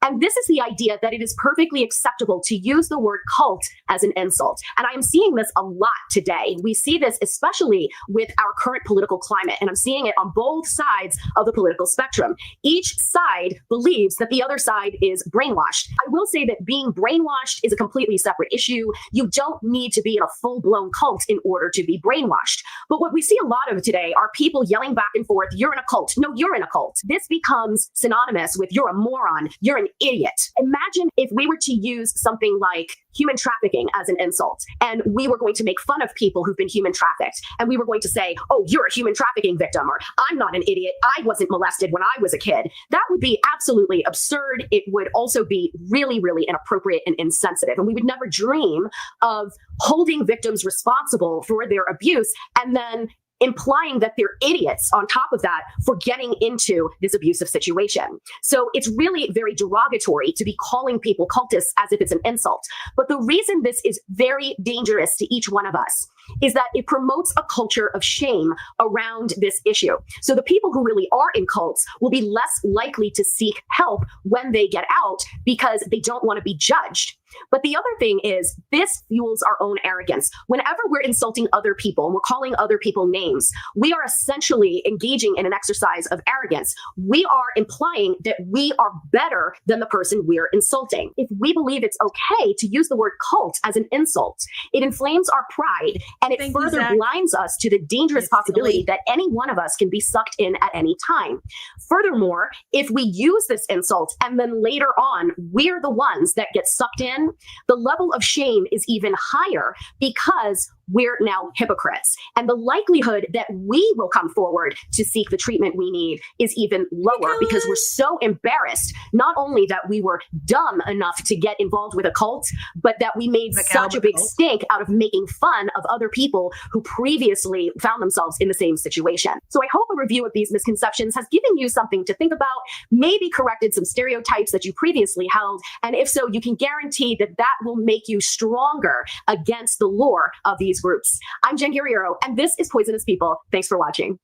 And this is the idea that it is perfectly acceptable to use the word cult as an insult. And I am seeing this a lot today. We see this especially with our current political climate, and I'm seeing it on both sides of the political spectrum. Each side believes that the other side is brainwashed. I will say that being brainwashed is a completely separate issue. You don't need to be in a full-blown cult in order to be brainwashed. But what we see a lot of today are people yelling back and forth, you're in a cult. No, you're in a cult. This becomes synonymous with you're a moron, you're an idiot. Imagine if we were to use something like human trafficking as an insult, and we were going to make fun of people who've been human trafficked, and we were going to say, oh, you're a human trafficking victim, or I'm not an idiot, I wasn't molested when I was a kid. That would be absolutely absurd. It would also be really, really inappropriate and insensitive, and we would never dream of holding victims responsible for their abuse and then implying that they're idiots on top of that for getting into this abusive situation. So it's really very derogatory to be calling people cultists as if it's an insult. But the reason this is very dangerous to each one of us is that it promotes a culture of shame around this issue. So the people who really are in cults will be less likely to seek help when they get out because they don't want to be judged. But the other thing is this fuels our own arrogance. Whenever we're insulting other people and we're calling other people names, we are essentially engaging in an exercise of arrogance. We are implying that we are better than the person we're insulting. If we believe it's okay to use the word cult as an insult, it inflames our pride and it further blinds us to the dangerous possibility that any one of us can be sucked in at any time. Furthermore, if we use this insult and then later on we're the ones that get sucked in, the level of shame is even higher because we're now hypocrites. And the likelihood that we will come forward to seek the treatment we need is even lower because we're so embarrassed, not only that we were dumb enough to get involved with a cult, but that we made such a big stink out of making fun of other people who previously found themselves in the same situation. So I hope a review of these misconceptions has given you something to think about, maybe corrected some stereotypes that you previously held. And if so, you can guarantee that that will make you stronger against the lore of these groups. I'm Jen Guerrero, and this is Poisonous People. Thanks for watching.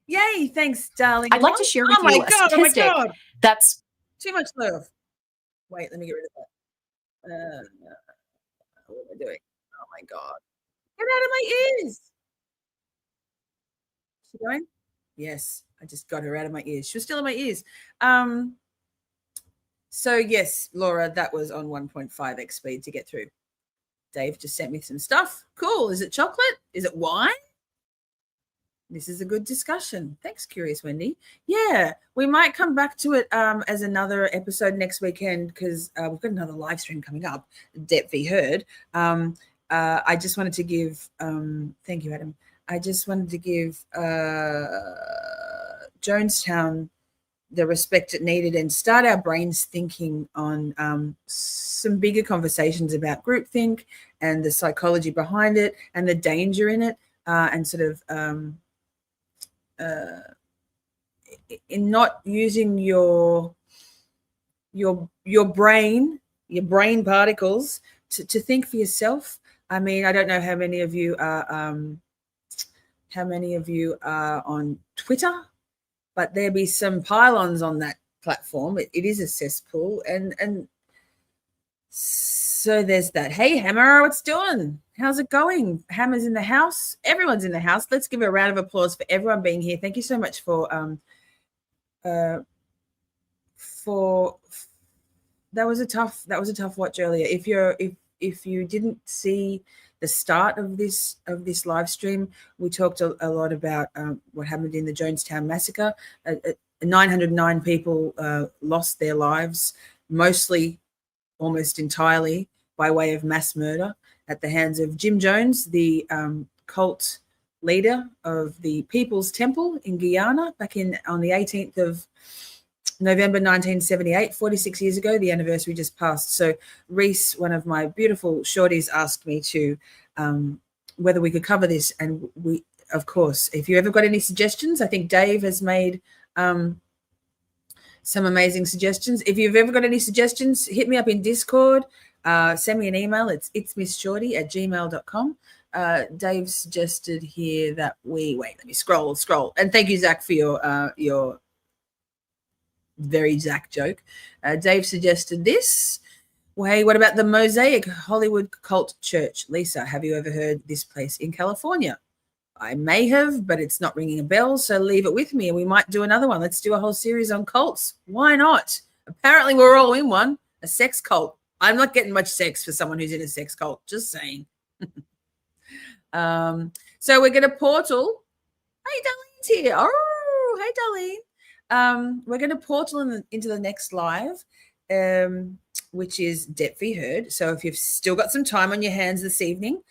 Yay, thanks, darling. I'd like to share with you a statistic that's too much love. Wait, let me get rid of that. What am I doing? Oh my God. Get out of my ears. Is she going? Yes, I just got her out of my ears. She was still in my ears. So yes, Laura, that was on 1.5x speed to get through. Dave just sent me some stuff. Cool. Is it chocolate? Is it wine? This is a good discussion. Thanks, Curious Wendy. Yeah, we might come back to it as another episode next weekend because we've got another live stream coming up, Depth v. Heard. I just wanted to give, thank you, Adam. I just wanted to give Jonestown the respect it needed and start our brains thinking on some bigger conversations about groupthink and the psychology behind it and the danger in it and sort of in not using your brain particles to think for yourself. I mean, I don't know how many of you are on Twitter, but there be some pylons on that platform. It is a cesspool, and so there's that. Hey, Hammer, what's doing? How's it going? Hammer's in the house. Everyone's in the house. Let's give a round of applause for everyone being here. Thank you so much for that was a tough watch earlier. If you didn't see the start of this live stream, we talked a lot about what happened in the Jonestown Massacre. 909 people lost their lives, mostly, almost entirely, by way of mass murder at the hands of Jim Jones, the cult leader of the People's Temple in Guyana back on the 18th of November 1978, 46 years ago. The anniversary just passed. So Rease, one of my beautiful shorties, asked me to whether we could cover this, and we, of course, if you ever got any suggestions, I think Dave has made some amazing suggestions. If you've ever got any suggestions, hit me up in Discord, send me an email. It's missshorty@gmail.com. Dave suggested here that let me scroll. And thank you, Zach, for your very Zach joke. Dave suggested this. Well, hey, what about the Mosaic Hollywood Cult Church? Lisa, have you ever heard this place in California? I may have, but it's not ringing a bell, so leave it with me and we might do another one. Let's do a whole series on cults. Why not? Apparently we're all in one, a sex cult. I'm not getting much sex for someone who's in a sex cult, just saying. So we're going to portal. Hey, Darlene's here. Oh, hey, Darlene. We're going to portal into the next live, which is Depth v. Heard. So if you've still got some time on your hands this evening,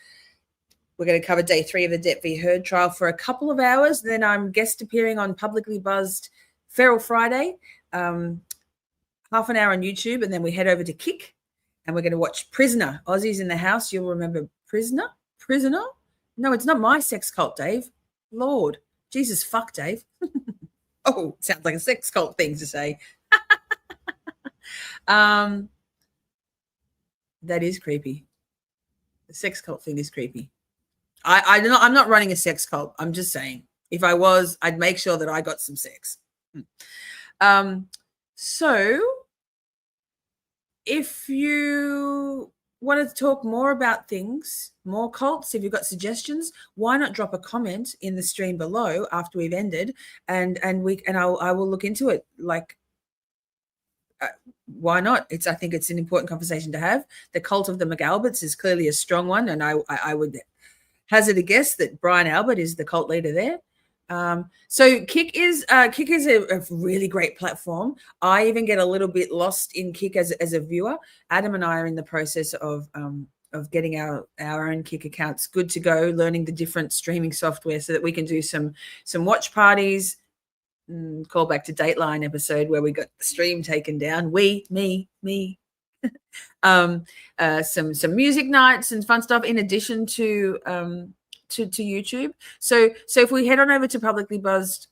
we're going to cover day 3 of the Depth v. Heard trial for a couple of hours. Then I'm guest appearing on Publicly Buzzed Feral Friday, half an hour on YouTube, and then we head over to Kick, and we're going to watch Prisoner. Aussie's in the house. You'll remember Prisoner? No, it's not my sex cult, Dave. Lord. Jesus, fuck, Dave. Oh, sounds like a sex cult thing to say. That is creepy. The sex cult thing is creepy. I'm not running a sex cult. I'm just saying, if I was, I'd make sure that I got some sex. So if you want to talk more about things, more cults, if you've got suggestions, why not drop a comment in the stream below after we've ended, and I will look into it. Like, why not? I think it's an important conversation to have. The cult of the McAlberts is clearly a strong one, and I would hazard a guess that Brian Albert is the cult leader there. So Kick is a really great platform. I even get a little bit lost in Kick as a viewer. Adam and I are in the process of getting our own Kik accounts good to go, learning the different streaming software so that we can do some watch parties. Call back to Dateline episode where we got the stream taken down. Me. Some music nights and fun stuff in addition to YouTube. So if we head on over to Publicly Buzzed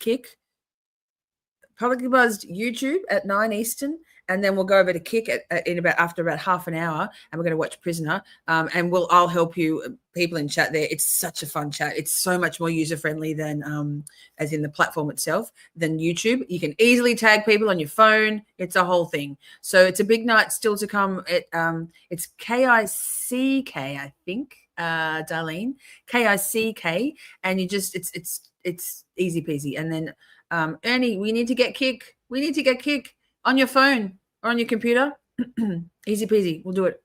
YouTube at 9 Eastern, and then we'll go over to Kik after about half an hour, and we're going to watch Prisoner. And I'll help you, people in chat there. It's such a fun chat. It's so much more user friendly than, as in the platform itself, than YouTube. You can easily tag people on your phone. It's a whole thing. So it's a big night still to come. It's KICK, I think, Darlene, KICK, and you just it's easy peasy. And then Ernie, we need to get Kik. We need to get Kik on your phone or on your computer. Easy peasy. We'll do it.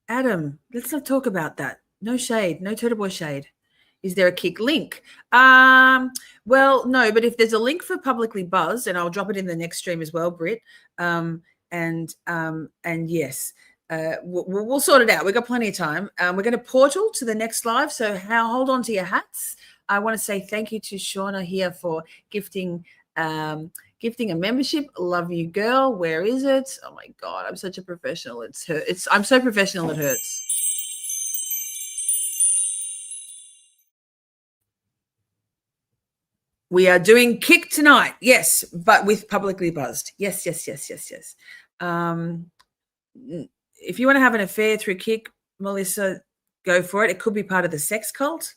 Adam, let's not talk about that. No shade. No Turtle Boy shade. Is there a Kik link? Well, no, but if there's a link for Publicly Buzzed, and I'll drop it in the next stream as well, Britt. And yes, we'll sort it out. We've got plenty of time. We're going to portal to the next live. So hold on to your hats. I want to say thank you to Shauna here for gifting a membership. Love you, girl. Where is it? Oh my God, I'm such a professional. I'm so professional it hurts. We are doing Kik tonight, yes, but with Publicly Buzzed. Yes. If you want to have an affair through Kik, Melissa, go for it. It could be part of the sex cult.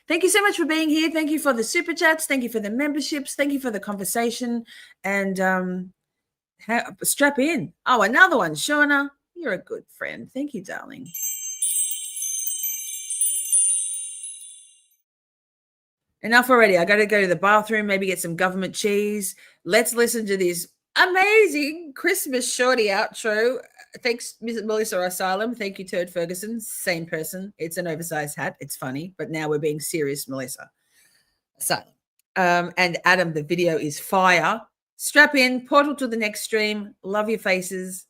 Thank you so much for being here. Thank you for the super chats. Thank you for the memberships. Thank you for the conversation. And strap in. Oh, another one. Shauna, you're a good friend. Thank you, darling. Enough already. I got to go to the bathroom, maybe get some government cheese. Let's listen to this amazing Christmas Shorty outro. Thanks, Mrs. Melissa Asylum. Thank you, Turd Ferguson. Same person. It's an oversized hat. It's funny, but now we're being serious, Melissa Asylum. And Adam, the video is fire. Strap in, portal to the next stream. Love your faces.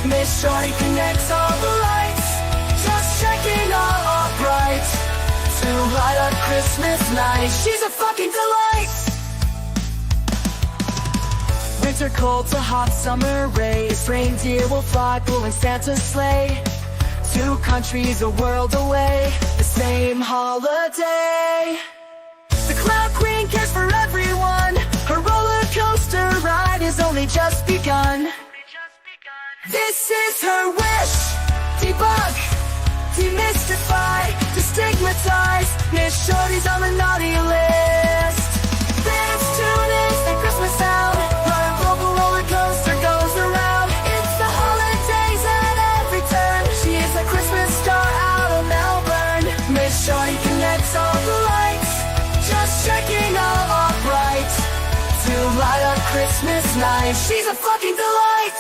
Miss Shorty connects all the lights, just checking all bright to light up Christmas night. She's a fucking delight. Winter cold to hot summer rays, reindeer will fly pulling Santa's sleigh. 2 countries a world away, the same holiday. The Cloud Queen cares for everyone, her roller coaster ride has only just begun. This is her wish. Debug, demystify, destigmatize. Miss Shorty's on the naughty list. Dance tunings and Christmas sound. Our global roller coaster goes around. It's the holidays at every turn. She is a Christmas star out of Melbourne. Miss Shorty connects all the lights, just checking all bright to light up Christmas night. She's a fucking delight.